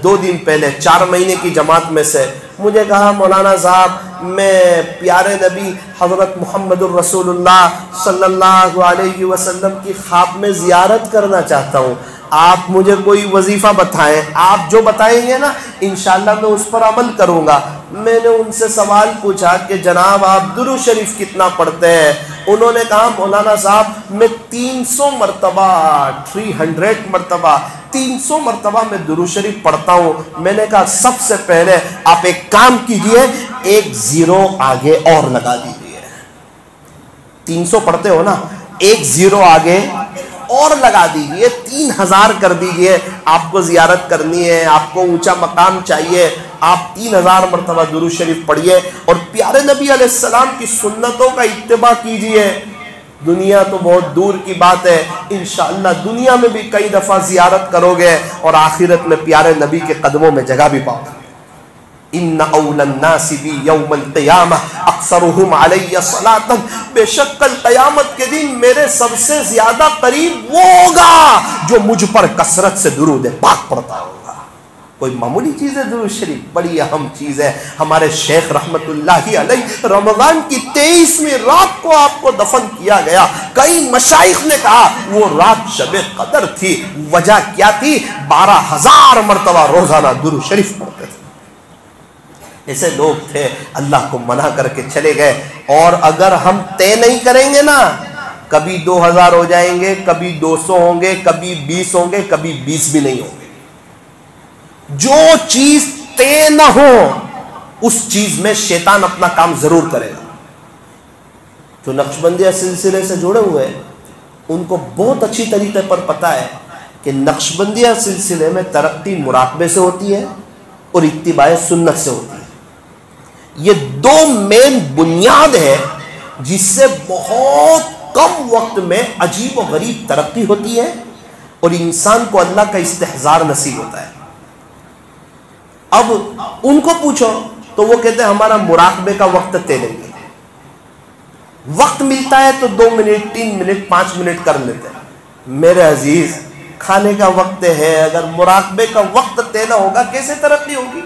2 دن پہلے، 4 مہینے کی جماعت میں سے، مجھے کہا مولانا صاحب میں پیارے نبی حضرت محمد الرسول اللہ صلی اللہ علیہ وسلم کی خواب میں زیارت کرنا چاہتا ہوں، آپ مجھے کوئی وظیفہ بتائیں، آپ جو بتائیں گے نا انشاءاللہ میں اس پر عمل کروں گا۔ میں نے ان سے سوال پوچھا کہ جناب آپ درود شریف کتنا پڑھتے ہیں؟ انہوں نے کہا مولانا صاحب میں 300 مرتبہ میں درود شریف پڑھتا ہوں۔ میں نے کہا سب سے پہلے آپ ایک کام کیجئے، ایک 0 آگے اور لگا دیجئے۔ 300 پڑھتے ہو نا، ایک 0 آگے اور لگا دیجئے، 3000 کر دیجئے۔ آپ کو زیارت کرنی ہے، آپ کو اونچا مقام چاہیے، آپ 3000 مرتبہ درود شریف پڑھیے، اور پیارے نبی علیہ السلام کی سنتوں کا اتباع کیجئے۔ دنیا تو بہت دور کی بات ہے، انشاءاللہ دنیا میں بھی کئی دفعہ زیارت کرو گے اور آخرت میں پیارے نبی کے قدموں میں جگہ بھی پاؤ گے۔ ان اول الناس بی یوم القیامہ اکثرهم علی صلاۃ، بے شک کل قیامت کے دن میرے سب سے زیادہ قریب وہ ہوگا جو مجھ پر کثرت سے درود پاک پڑھتا ہوگا۔ کوئی معمولی چیز ہے درود شریف؟ بڑی اہم چیز ہے. ہمارے شیخ رحمت اللہ علیہ رمضان کی 23ویں رات کو آپ کو دفن کیا گیا. کئی مشائخ نے کہا وہ رات شب قدر تھی. وجہ کیا تھی؟ 12,000 مرتبہ روزانہ درود شریف پڑھتے تھے. ایسے لوگ تھے، اللہ کو منع کر کے چلے گئے. اور اگر ہم طے نہیں کریں گے نا، کبھی 2,000 ہو جائیں گے، کبھی 200 ہوں گے، کبھی 20 ہوں گے، کبھی 20 بھی نہیں ہوں گے. جو چیز طے نہ ہو اس چیز میں شیطان اپنا کام ضرور کرے گا. جو نقشبندیہ سلسلے سے جڑے ہوئے ہیں ان کو بہت اچھی طریقے پر پتا ہے کہ نقشبندیہ سلسلے میں ترقی مراقبے سے ہوتی ہے اور اتباع سنت سے ہوتی ہے. یہ دو مین بنیاد ہے جس سے بہت کم وقت میں عجیب و غریب ترقی ہوتی ہے اور انسان کو اللہ کا استحضار نصیب ہوتا ہے. اب ان کو پوچھو تو وہ کہتے ہیں ہمارا مراقبے کا وقت طے نہیں ہے. وقت ملتا ہے تو 2 منٹ 3 منٹ 5 منٹ کر لیتے ہیں. میرے عزیز، کھانے کا وقت ہے، اگر مراقبے کا وقت طے نہ ہوگا کیسے ترقی ہوگی؟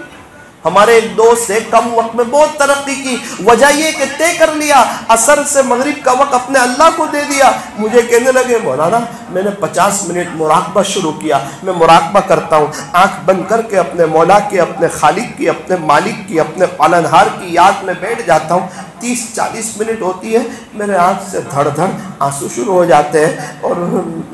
ہمارے ایک دوست سے کم وقت میں بہت ترقی کی. وجہ یہ کہ طے کر لیا، عصر سے مغرب کا وقت اپنے اللہ کو دے دیا. مجھے کہنے لگے مولانا میں نے 50 منٹ مراقبہ شروع کیا. میں مراقبہ کرتا ہوں، آنکھ بند کر کے اپنے مولا کی، اپنے خالق کی، اپنے مالک کی، اپنے پالنہار کی یاد میں بیٹھ جاتا ہوں. 30-40 منٹ ہوتی ہے، میرے آنکھ سے دھڑ دھڑ آنسو شروع ہو جاتے ہیں اور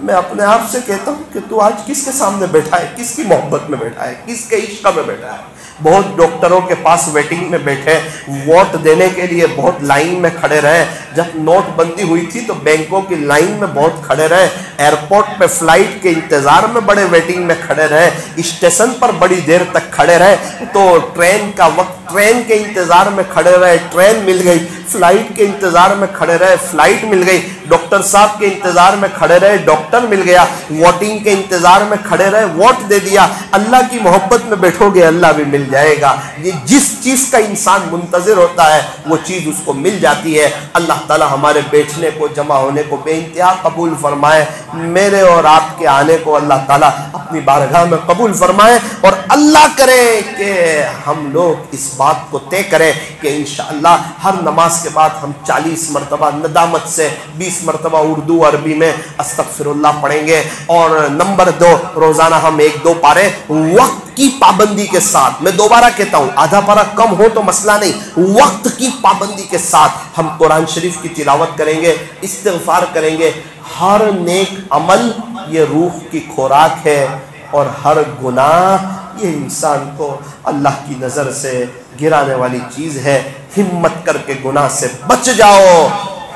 میں اپنے آپ سے کہتا ہوں کہ تو آج کس کے سامنے بیٹھا ہے، کس کی محبت میں بیٹھا ہے، کس کے عشق میں بیٹھا ہے. بہت ڈاکٹروں کے پاس ویٹنگ میں بیٹھے، ووٹ دینے کے لیے بہت لائن میں کھڑے رہے. جب نوٹ بندی ہوئی تھی تو بینکوں کی لائن میں بہت کھڑے رہے. ایئرپورٹ پہ فلائٹ کے انتظار میں بڑے ویٹنگ میں کھڑے رہے. اسٹیشن پر بڑی دیر تک کھڑے رہے. تو ٹرین کا وقت، ٹرین کے انتظار میں کھڑے رہے، ٹرین مل گئی. فلائٹ کے انتظار میں کھڑے رہے، فلائٹ مل گئی. ڈاکٹر صاحب کے انتظار میں کھڑے رہے، ڈاکٹر مل گیا. ووٹنگ کے انتظار میں کھڑے رہے، ووٹ دے دیا. اللہ کی محبت میں بیٹھو گے اللہ بھی مل جائے گا. یہ جس چیز کا انسان منتظر ہوتا ہے وہ چیز اس کو مل جاتی ہے. اللہ تعالی ہمارے بیٹھنے کو، جمع ہونے کو بے انتہا قبول فرمائے. میرے اور آپ کے آنے کو اللہ تعالی اپنی بارگاہ میں قبول فرمائے. اور اللہ کرے کہ ہم لوگ اس بات کو طے کریں کہ انشاءاللہ ہر نماز کے بعد ہم 40 مرتبہ ندامت سے 20 مرتبہ اردو عربی میں استغفر اللہ پڑھیں گے. اور نمبر 2، روزانہ ہم 1-2 پارے وقت کی پابندی کے ساتھ، میں دوبارہ کہتا ہوں آدھا پارا کم ہو تو مسئلہ نہیں، وقت کی پابندی کے ساتھ ہم قرآن شریف کی تلاوت کریں گے، استغفار کریں گے. ہر نیک عمل یہ روح کی خوراک ہے اور ہر گناہ یہ انسان کو اللہ کی نظر سے گرانے والی چیز ہے. ہمت کر کے گناہ سے بچ جاؤ،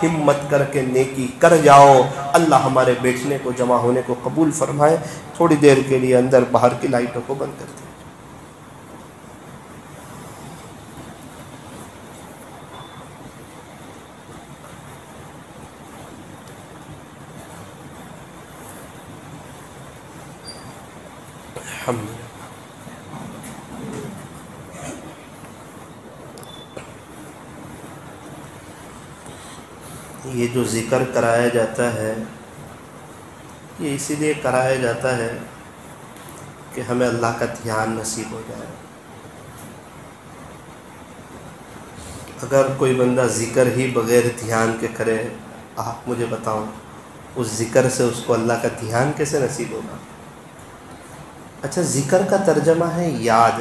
ہمت کر کے نیکی کر جاؤ. اللہ ہمارے بیٹھنے کو، جمع ہونے کو قبول فرمائے. تھوڑی دیر کے لیے اندر باہر کی لائٹوں کو بند کر دیں. یہ جو ذکر کرایا جاتا ہے یہ اسی لیے کرایا جاتا ہے کہ ہمیں اللہ کا دھیان نصیب ہو جائے. اگر کوئی بندہ ذکر ہی بغیر دھیان کے کرے، آپ مجھے بتاؤں اس ذکر سے اس کو اللہ کا دھیان کیسے نصیب ہوگا؟ اچھا، ذکر کا ترجمہ ہے یاد.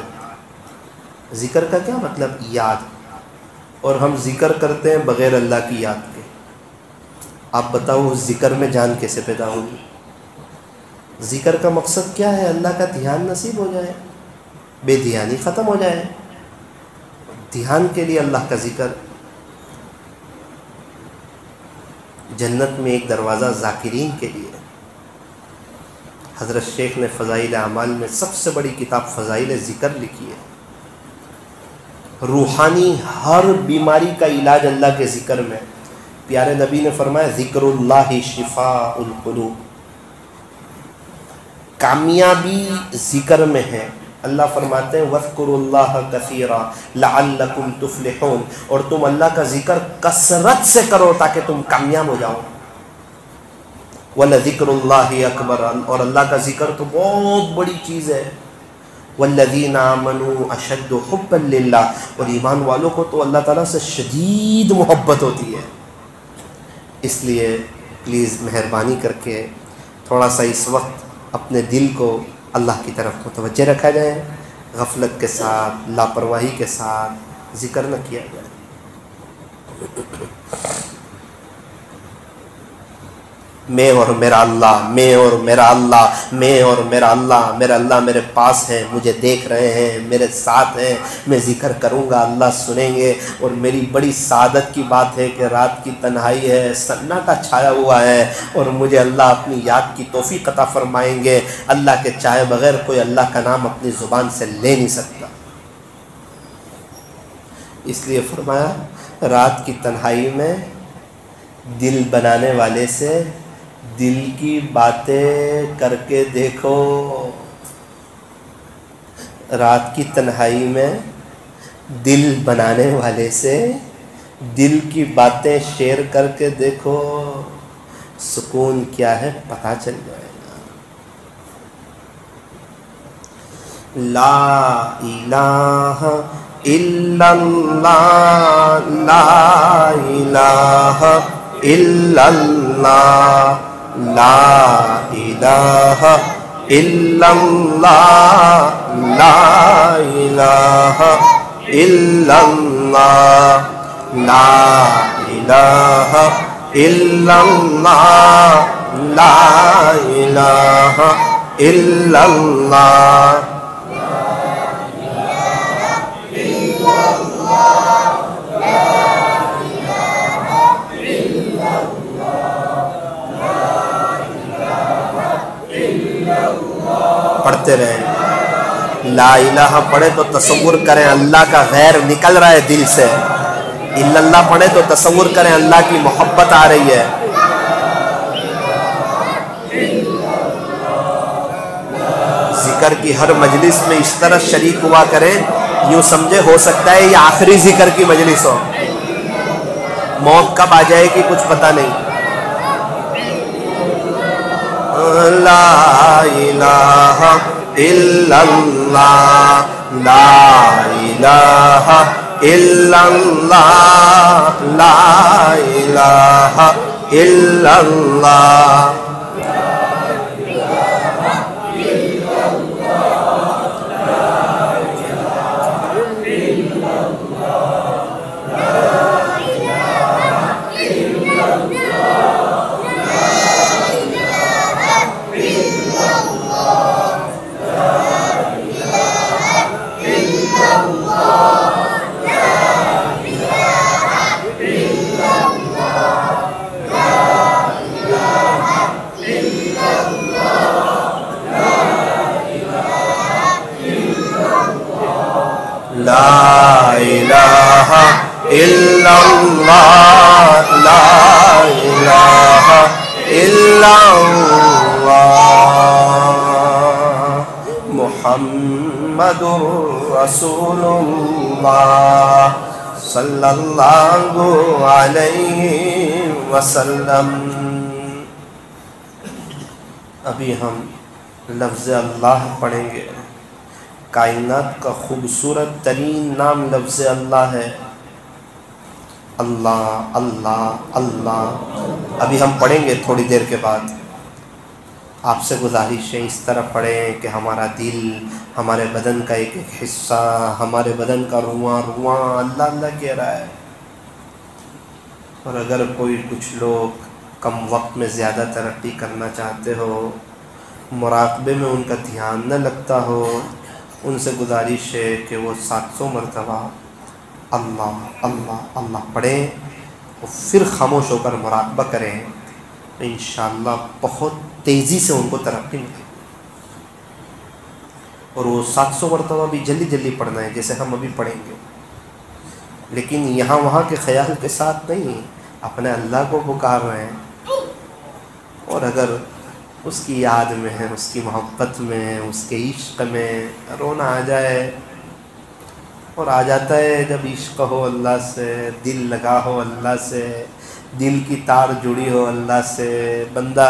ذکر کا کیا مطلب؟ یاد. اور ہم ذکر کرتے ہیں بغیر اللہ کی یاد کے. آپ بتاؤ اس ذکر میں جان کیسے پیدا ہوگی؟ ذکر کا مقصد کیا ہے؟ اللہ کا دھیان نصیب ہو جائے، بے دھیانی ختم ہو جائے. دھیان کے لیے اللہ کا ذکر. جنت میں ایک دروازہ ذاکرین کے لیے. حضرت شیخ نے فضائل اعمال میں سب سے بڑی کتاب فضائل ذکر لکھی ہے. روحانی ہر بیماری کا علاج اللہ کے ذکر میں. پیارے نبی نے فرمایا ذکر اللہ شفاء القلوب. کامیابی ذکر میں ہے. اللہ فرماتے ہیں وَاذْكُرُوا اللَّهَ كَثِيرًا لَعَلَّكُمْ تُفْلِحُونَ. اور تم اللہ کا ذکر کثرت سے کرو تاکہ تم کامیاب ہو جاؤ. وَلَذِكْرُ اللَّهِ أَكْبَرُ. اور اللہ کا ذکر تو بہت بڑی چیز ہے. والذین آمنوا اشد حبا للہ، اور ایمان والوں کو تو اللہ تعالیٰ سے شدید محبت ہوتی ہے۔ اس لیے پلیز مہربانی کر کے تھوڑا سا اس وقت اپنے دل کو اللہ کی طرف متوجہ رکھا جائے، غفلت کے ساتھ، لاپرواہی کے ساتھ ذکر نہ کیا جائے۔ میں اور میرا اللہ، میں اور میرا اللہ، میں اور میرا اللہ، میرا اللہ میرے پاس ہے، مجھے دیکھ رہے ہیں، میرے ساتھ ہیں، میں ذکر کروں گا، اللہ سنیں گے۔ اور میری بڑی سعادت کی بات ہے کہ رات کی تنہائی ہے، سناٹا چھایا ہوا ہے، اور مجھے اللہ اپنی یاد کی توفیق عطا فرمائیں گے۔ اللہ کے چاہے بغیر کوئی اللہ کا نام اپنی زبان سے لے نہیں سکتا، اس لیے فرمایا رات کی تنہائی میں دل بنانے والے سے دل کی باتیں کر کے دیکھو۔ رات کی تنہائی میں دل بنانے والے سے دل کی باتیں شیئر کر کے دیکھو، سکون کیا ہے پتہ چل جائے گا۔ لا الہ الا اللہ، لا الہ الا اللہ، لا الہ الا اللہ، لا الہ الا اللہ، لا الہ الا اللہ، لا الہ الا اللہ۔ پڑھتے رہیں، لا الہ پڑھے تو تصور کریں اللہ کا غیر نکل رہا ہے دل سے، الا اللہ پڑھے تو تصور کریں اللہ کی محبت آ رہی ہے۔ ذکر کی ہر مجلس میں اس طرح شریک ہوا کریں، یوں سمجھے ہو سکتا ہے یہ آخری ذکر کی مجلس ہو، موت کب آ جائے گی کچھ پتہ نہیں۔ لا الہ الا اللہ، لا الہ الا اللہ، لا الہ الا اللہ۔ لا الہ الا اللہ، لا الہ الا اللہ، محمد رسول اللہ صلی اللہ علیہ وسلم۔ ابھی ہم لفظ اللہ پڑھیں گے۔ کائنات کا خوبصورت ترین نام لفظ اللہ ہے، اللہ اللہ اللہ۔ ابھی ہم پڑھیں گے تھوڑی دیر کے بعد۔ آپ سے گزارش ہے اس طرح پڑھیں کہ ہمارا دل، ہمارے بدن کا ایک ایک حصہ، ہمارے بدن کا رواں رواں اللہ اللہ کہہ رہا ہے۔ اور اگر کوئی کچھ لوگ کم وقت میں زیادہ ترقی کرنا چاہتے ہو، مراقبے میں ان کا دھیان نہ لگتا ہو، ان سے گزارش ہے کہ وہ 700 مرتبہ اللہ اللہ اللہ پڑھیں اور پھر خاموش ہو کر مراقبہ کریں، انشاءاللہ بہت تیزی سے ان کو ترقی ملے۔ اور وہ 700 مرتبہ بھی جلدی جلدی پڑھنا ہے جیسے ہم ابھی پڑھیں گے، لیکن یہاں وہاں کے خیال کے ساتھ نہیں، اپنے اللہ کو پکار رہے ہیں۔ اور اگر اس کی یاد میں ہے، اس کی محبت میں، اس کے عشق میں رونا آ جائے، اور آ جاتا ہے جب عشق ہو اللہ سے، دل لگا ہو اللہ سے، دل کی تار جڑی ہو اللہ سے، بندہ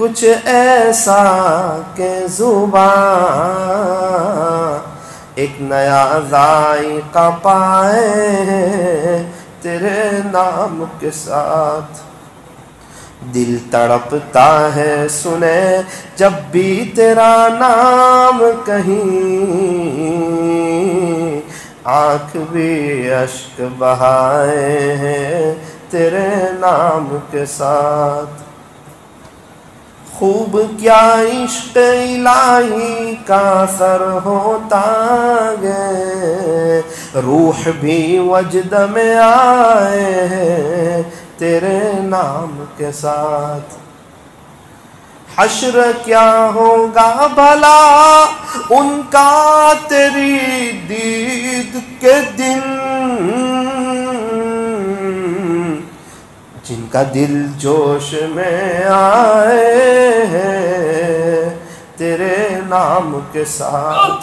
کچھ ایسا کہ زبان ایک نیا ذائقہ پائے تیرے نام کے ساتھ. دل تڑپتا ہے سنے جب بھی تیرا نام کہیں, آنکھ بھی اشک بہائے ہیں تیرے نام کے ساتھ. خوب کیا عشق الہی کا اثر ہوتا ہے, روح بھی وجد میں آئے ہیں تیرے نام کے ساتھ. حشر کیا ہوگا بھلا ان کا تیری دید کے دن, جن کا دل جوش میں آئے ہیں تیرے نام کے ساتھ.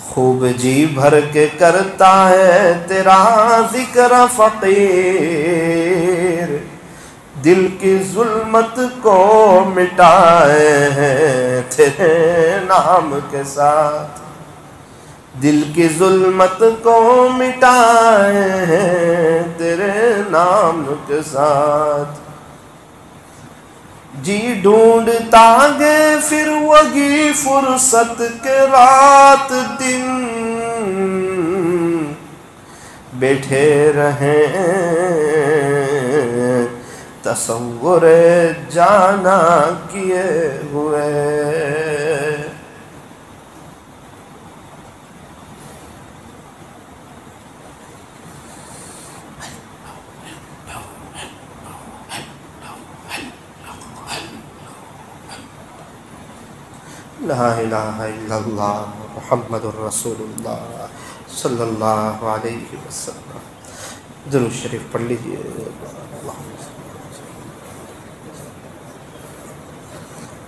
خوب جی بھر کے کرتا ہے تیرا ذکر فقیر, دل کی ظلمت کو مٹائے ہیں تیرے نام کے ساتھ. دل کی ظلمت کو مٹائے ہیں تیرے نام کے ساتھ. جی ڈھونڈتا گے پھر وہی فرصت کے رات دن, بیٹھے رہیں تصور جانا کیے ہوئے. لا الہ الا اللہ محمد الرسول اللہ صلی اللہ علیہ وسلم. درود شریف پڑھ لیجئے.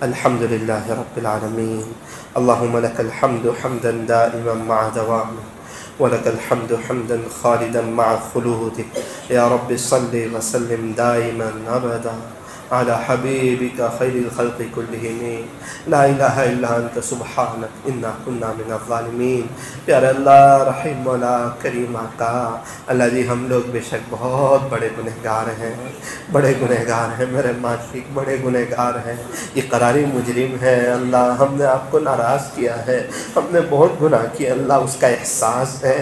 الحمد للہ رب العالمین. اللہم لک الحمد حمدا دائما مع دوامه, ولك الحمد حمدا خالدا مع خلودك. یا رب صل وسلم دائما ابدا على حبيبك خير الخلق كلهم. لا الہ الا انت سبحانك انا كنا من الظالمین. پیارے اللہ رحیم مولا کریم آقا, اللہ جی ہم لوگ بے شک بہت بڑے گنہگار ہیں, بڑے گنہگار ہیں میرے مالک, بڑے گنہگار ہیں, اقراری مجرم ہے. اللہ ہم نے آپ کو ناراض کیا ہے, ہم نے بہت گناہ کیا اللہ, اس کا احساس ہے.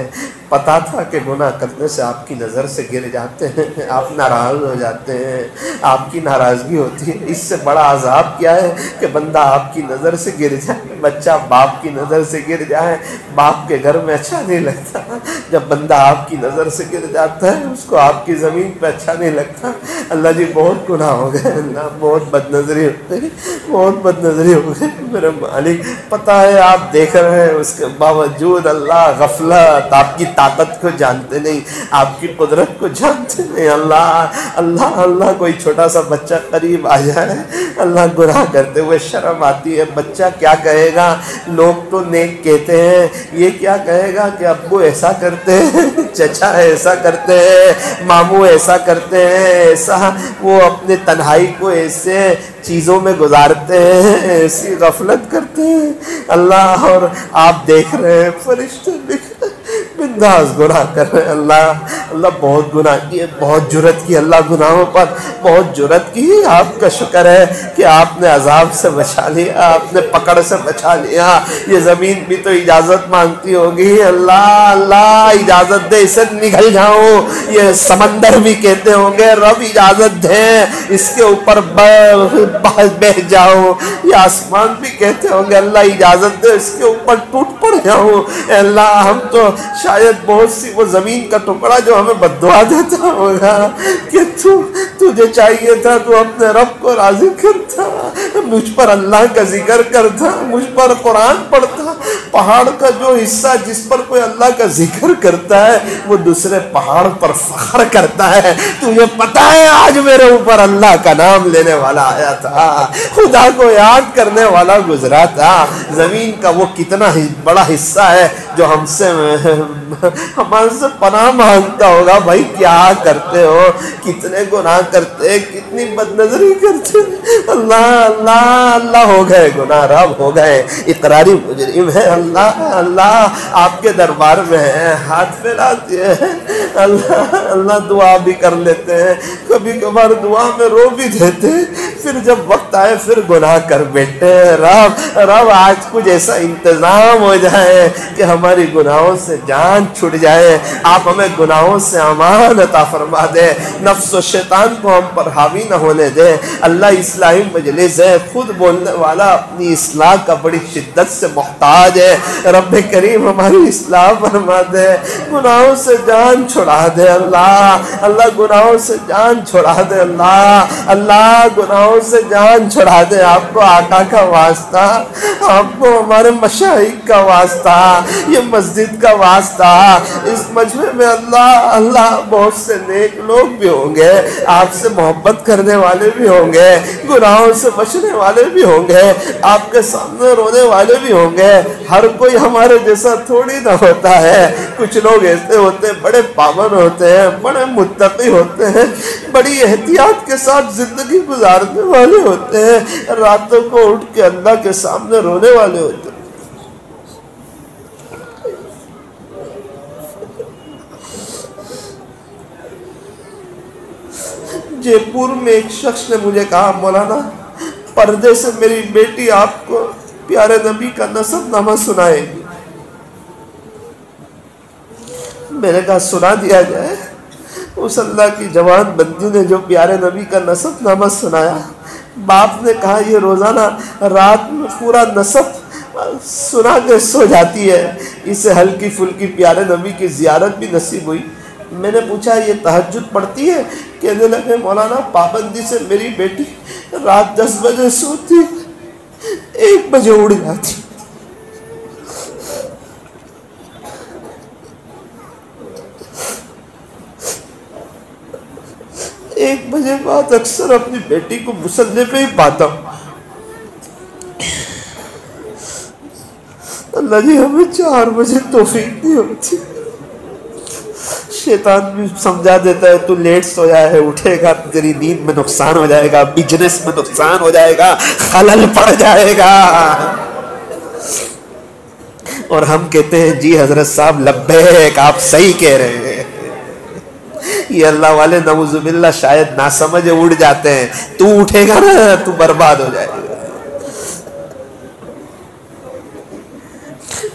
پتہ تھا کہ گناہ کرنے سے آپ کی نظر سے گر جاتے ہیں, آپ ناراض ہو جاتے ہیں, آپ کی ناراضگی ہوتی ہے. اس سے بڑا عذاب کیا ہے کہ بندہ آپ کی نظر سے گر جائے. بچہ باپ کی نظر سے گر جائے, باپ کے گھر میں اچھا نہیں لگتا. جب بندہ آپ کی نظر سے گر جاتا ہے اس کو آپ کی زمین پہ اچھا نہیں لگتا. اللہ جی بہت گناہ ہو گئے, اللہ بہت بد نظری ہو گئی, بہت بد نظری ہو گئی میرے مالک. پتہ ہے آپ دیکھ رہے ہیں, اس کے باوجود اللہ غفلت, آپ کی طاقت کو جانتے نہیں, آپ کی قدرت کو جانتے نہیں. اللہ اللہ اللہ کوئی چھوٹا سا بچہ قریب آ جائے, اللہ گناہ کرتے ہوئے شرم آتی ہے. بچہ کیا کہے گا, لوگ تو نیک کہتے ہیں, یہ کیا کہے گا کہ ابو ایسا کرتے ہیں, چچا ایسا کرتے ہیں, ماموں ایسا کرتے ہیں, ایسا وہ اپنے تنہائی کو ایسے چیزوں میں گزارتے ہیں, ایسی غفلت کرتے ہیں اللہ. اور آپ دیکھ رہے ہیں فرشتے بنداز گناہ کر رہے ہیں. اللہ بہت گناہ کیے, بہت جرت کی اللہ گناہوں پر, بہت جرت کی. آپ کا شکر ہے کہ آپ نے عذاب سے بچا لیا, آپ نے پکڑ سے بچا لیا. یہ زمین بھی تو اجازت مانگتی ہوگی, اللہ اجازت دے اسے نگل جاؤں. یہ سمندر بھی کہتے ہوں گے رب اجازت دے اس کے اوپر بہ جاؤں. یہ آسمان بھی کہتے ہوں گے اللہ اجازت دے اس کے اوپر ٹوٹ پڑ جاؤں. اللہ ہم تو شاید بہت سی وہ زمین کا ٹکڑا جو ہمیں بددعا دیتا ہوگا کہ تجھے چاہیے تھا تو اپنے رب کو راضی کرتا, مجھ پر اللہ کا ذکر کرتا, مجھ پر قرآن پڑھتا. پہاڑ کا جو حصہ جس پر کوئی اللہ کا ذکر کرتا ہے وہ دوسرے پہاڑ پر فخر کرتا ہے. تجھے پتا ہے آج میرے اوپر اللہ کا نام لینے والا آیا تھا, خدا کو یاد کرنے والا گزرا تھا. زمین کا وہ کتنا بڑا حصہ ہے جو ہمارے سے پناہ مانگتا ہوگا, بھائی کیا کرتے ہو, کتنے گناہ کرتے ہیں, کتنی بدنظری کرتے ہیں. اللہ اللہ اللہ ہو گئے گناہ رب ہو گئے, اقراری مجرم ہے. اللہ اللہ آپ کے دربار میں ہیں, ہاتھ پھیلاتے ہیں. اللہ اللہ دعا بھی کر لیتے ہیں, کبھی کبھار دعا میں رو بھی دیتے ہیں, پھر جب وقت آئے پھر گناہ کر بیٹھے. رب رب آج کچھ ایسا انتظام ہو جائے کہ ہماری گناہوں سے جان چھٹ جائے, آپ ہمیں گناہوں سے امان عطا فرما دے, نفس و شیطان کو ہم پر حاوی نہ ہونے دے. اللہ اصلاحی مجلس ہے, خود بولنے والا اپنی اصلاح کا بڑی شدت سے محتاج ہے. رب کریم ہماری اصلاح فرما دے, گناہوں سے جان چھڑا دے. اللہ اللہ گناہوں سے جان چھڑا دے. اللہ اللہ گناہوں سے جان چھڑا دے. آپ کو آقا کا واسطہ, آپ کو ہمارے مشائخ کا واسطہ, یہ مسجد کا واسطہ, اس مجمع میں اللہ اللہ بہت سے نیک لوگ بھی ہوں گے, آپ سے محبت کرنے والے بھی ہوں گے, گناہوں سے بچنے والے بھی ہوں گے, آپ کے سامنے رونے والے بھی ہوں گے. ہر کوئی ہمارے جیسا تھوڑی نہ ہوتا ہے. کچھ لوگ ایسے ہوتے ہیں بڑے پابند ہوتے ہیں, بڑے متقی ہوتے ہیں, بڑی احتیاط کے ساتھ زندگی گزارنے والے ہوتے ہیں, راتوں کو اٹھ کے اللہ کے سامنے رونے والے ہوتے ہیں. جے پور میں ایک شخص نے مجھے کہا, مولانا پردے سے میری بیٹی آپ کو پیارے نبی کا نسب نامہ سنائے گی. میں نے کہا سنا دیا جائے. اس اللہ کی جوان بندی نے جو پیارے نبی کا نسب نامہ سنایا, باپ نے کہا یہ روزانہ رات میں پورا نسب سنا کے سو جاتی ہے, اسے ہلکی پھلکی پیارے نبی کی زیارت بھی نصیب ہوئی. میں نے پوچھا یہ تہجد پڑھتی ہے؟ کہنے لگے مولانا پابندی سے میری بیٹی رات 10 بجے سوتی, 1 بجے اڑ جاتی. 1 بجے بعد اکثر اپنی بیٹی کو مصلی پہ ہی پاتا ہوں. اللہ جی ہمیں 4 بجے توفیق نہیں ہوتی. شیطان بھی سمجھا دیتا ہے تو لیٹ سویا ہے, اٹھے گا تیری نیند میں نقصان ہو جائے گا, بزنس میں نقصان ہو جائے گا, خلل پڑ جائے گا. اور ہم کہتے ہیں جی حضرت صاحب لبیک, آپ صحیح کہہ رہے ہیں. یہ اللہ والے نعوذ باللہ شاید نہ سمجھے اڑ جاتے ہیں. تو اٹھے گا نا تو برباد ہو جائے گا.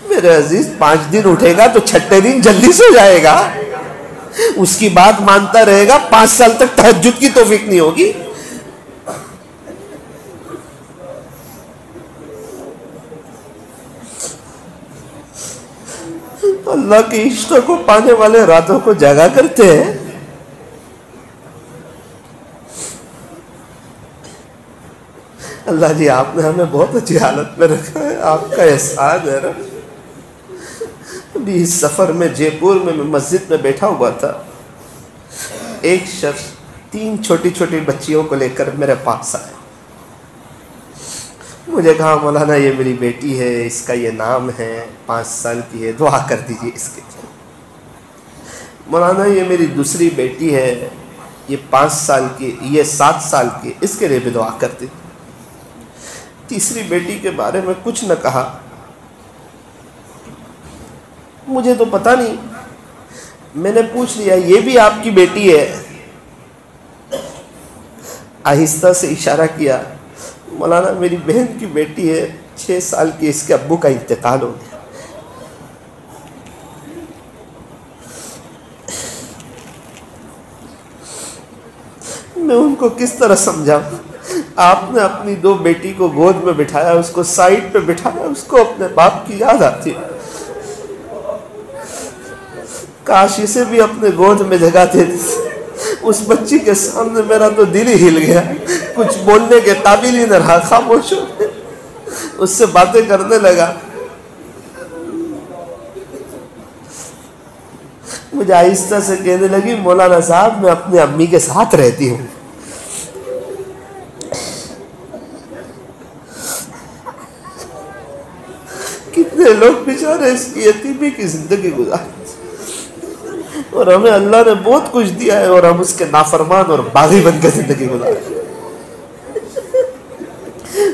میرے عزیز 5 دن اٹھے گا تو 6 دن جلدی سو جائے گا. اس کی بات مانتا رہے گا, 5 سال تک تہجد کی توفیق نہیں ہوگی. اللہ کی عشق کو پانے والے راتوں کو جاگا کرتے ہیں. اللہ جی آپ نے ہمیں بہت اچھی حالت میں رکھا ہے, آپ کا احسان ہے. ابھی اس سفر میں جے پور میں مسجد میں بیٹھا ہوا تھا, ایک شخص 3 چھوٹی چھوٹی بچیوں کو لے کر میرے پاس آیا. مجھے کہا مولانا یہ میری بیٹی ہے, اس کا یہ نام ہے, 5 سال کی ہے, دعا کر دیجیے اس کے لیے. مولانا یہ میری دوسری بیٹی ہے, یہ 5 سال کی, یہ 7 سال کی, اس کے لیے بھی دعا کر دیجیے. تیسری بیٹی کے بارے میں کچھ نہ کہا. مجھے تو پتہ نہیں, میں نے پوچھ لیا یہ بھی آپ کی بیٹی ہے؟ آہستہ سے اشارہ کیا, مولانا میری بہن کی بیٹی ہے, 6 سال کی, اس کے ابو کا انتقال ہو گیا. میں ان کو کس طرح سمجھاؤں؟ آپ نے اپنی 2 بیٹی کو گود میں بٹھایا, اس کو سائیڈ پہ بٹھایا, اس کو اپنے باپ کی یاد آتی ہے. کاش اسے بھی اپنے گود میں جگہ دے دی. اس بچی کے سامنے میرا تو دل ہی ہل گیا, کچھ بولنے کے قابل ہی نہ رہا, خاموش ہو گیا. اس سے باتیں کرنے لگا. مجھے آہستہ سے کہنے لگی مولانا صاحب میں اپنی امی کے ساتھ رہتی ہوں. کتنے لوگ بیچارے اس کی یتیمی کی زندگی گزارتے. اور ہمیں اللہ نے بہت کچھ دیا ہے اور ہم اس کے نافرمان اور باغی بن کے زندگی گزار رہے ہیں.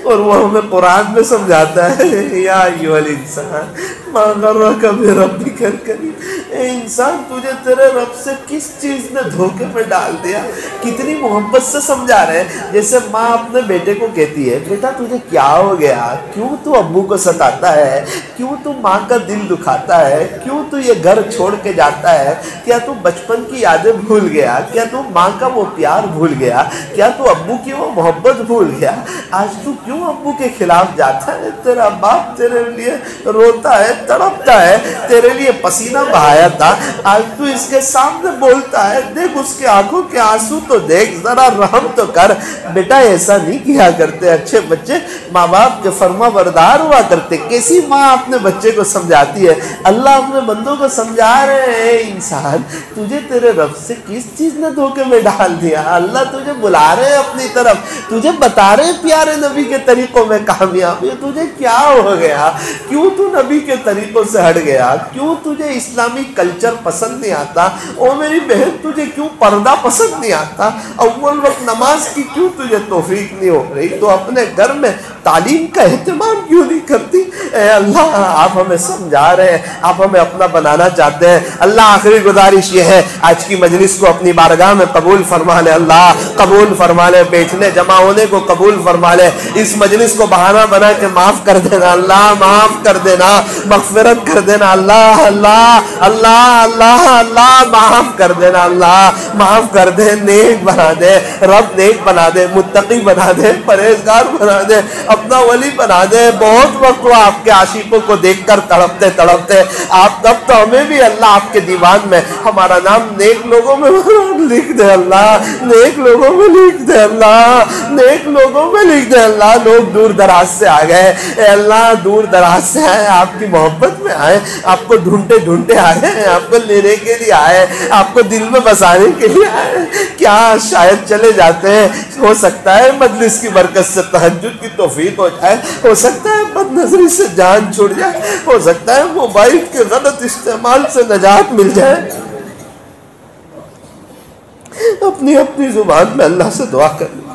اور وہ ہمیں قرآن میں سمجھاتا ہے یا ایھا الانسان ما غرک بربک الکریم. اے انسان تجھے تیرے رب سے کس چیز نے دھوکے میں ڈال دیا. کتنی محبت سے سمجھا رہے ہیں. جیسے ماں اپنے بیٹے کو کہتی ہے بیٹا تجھے کیا ہو گیا, کیوں تو ابو کو ستاتا ہے, کیوں تو ماں کا دل دکھاتا ہے, کیوں تو یہ گھر چھوڑ کے جاتا ہے, کیا تو بچپن کی یادیں بھول گیا, کیا تو ماں کا وہ پیار بھول گیا, کیا تو ابو کی وہ محبت بھول گیا, آج تو کیوں ابو کے خلاف جاتا ہے. تیرا باپ تیرے لیے روتا ہے, تڑپتا ہے, تیرے لیے پسینہ بہایا تھا, آج تو اس کے سامنے بولتا ہے, دیکھ اس کے آنکھوں کے آنسو تو دیکھ, ذرا رحم تو کر. بیٹا ایسا نہیں کیا کرتے اچھے بچے, ماں باپ کے فرما بردار ہوا کرتے. کیسی ماں اپنے بچے کو سمجھاتی ہے. اللہ اپنے بندوں کو سمجھا رہے ہیں انسان تجھے تیرے رب سے کس چیز نے دھوکے میں ڈال دیا. اللہ تجھے بلا رہے ہیں اپنی طرف, تجھے بتا رہے ہیں پیارے نبی کے طریقوں میں کامیابی. تجھے کیا ہو گیا, کیوں تو نبی کے طریقوں سے ہٹ گیا, کیوں تجھے اسلامی کلچر پسند نہیں آتا. او میری بہن تجھے کیوں پردہ پسند نہیں آتا, اول وقت نماز کی کیوں تجھے توفیق نہیں ہو رہی, تو اپنے گھر میں تعلیم کا اہتمام کیوں نہیں کرتی. اے اللہ آپ ہمیں سمجھا رہے ہیں, آپ ہمیں اپنا بنانا چاہتے ہیں. اللہ آخری گزارش یہ ہے آج کی مجلس کو اپنی بارگاہ میں قبول فرما لے, اللہ قبول فرما لے, بیٹھنے جمع ہونے کو قبول فرما لے, اس مجلس کو بہانہ بنا کے معاف کر دینا اللہ, معاف کر دینا, مغفرت کر دینا اللہ, اللہ اللہ اللہ اللہ معاف کر دینا اللہ, معاف کر دے, نیک بنا دے رب, نیک بنا دے, متقی بنا دے, پرہیزگار بنا دے, اپنا ولی بنا دے. بہت وقت ہوا آپ کے عاشقوں کو دیکھ کر تڑپتے تڑپتے, آپ اب تو ہمیں بھی اللہ آپ کے دیوان میں ہمارا نام نیک لوگوں میں لکھ دے اللہ, نیک لوگوں میں لکھ دے اللہ, نیک لوگوں میں لکھ دے اللہ. لوگ دور دراز سے آ گئے, اے اللہ دور دراز سے آئے, آپ کی محبت میں آئے, آپ کو ڈھونڈتے ڈھونڈتے آئے, آپ کو لینے کے لیے آئے, آپ کو دل میں بسانے کے لیے آئے. کیا شاید چلے جاتے ہیں, ہو سکتا ہے مجلس کی برکت سے تہجد کی توفیق ہو جائے, ہو سکتا ہے بد نظری سے جان چھوڑ جائے, ہو سکتا ہے موبائل کے غلط استعمال سے نجات مل جائے. اپنی اپنی زبان میں اللہ سے دعا کر لیں.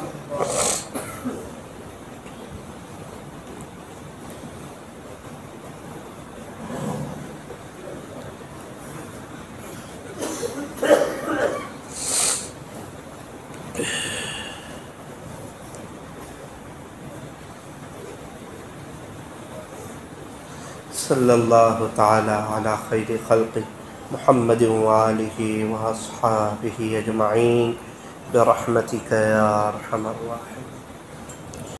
صلی اللہ تعالی علی خیر خلق محمد وآلہ واصحابہ اجمعین برحمتک یا ارحم الراحمین.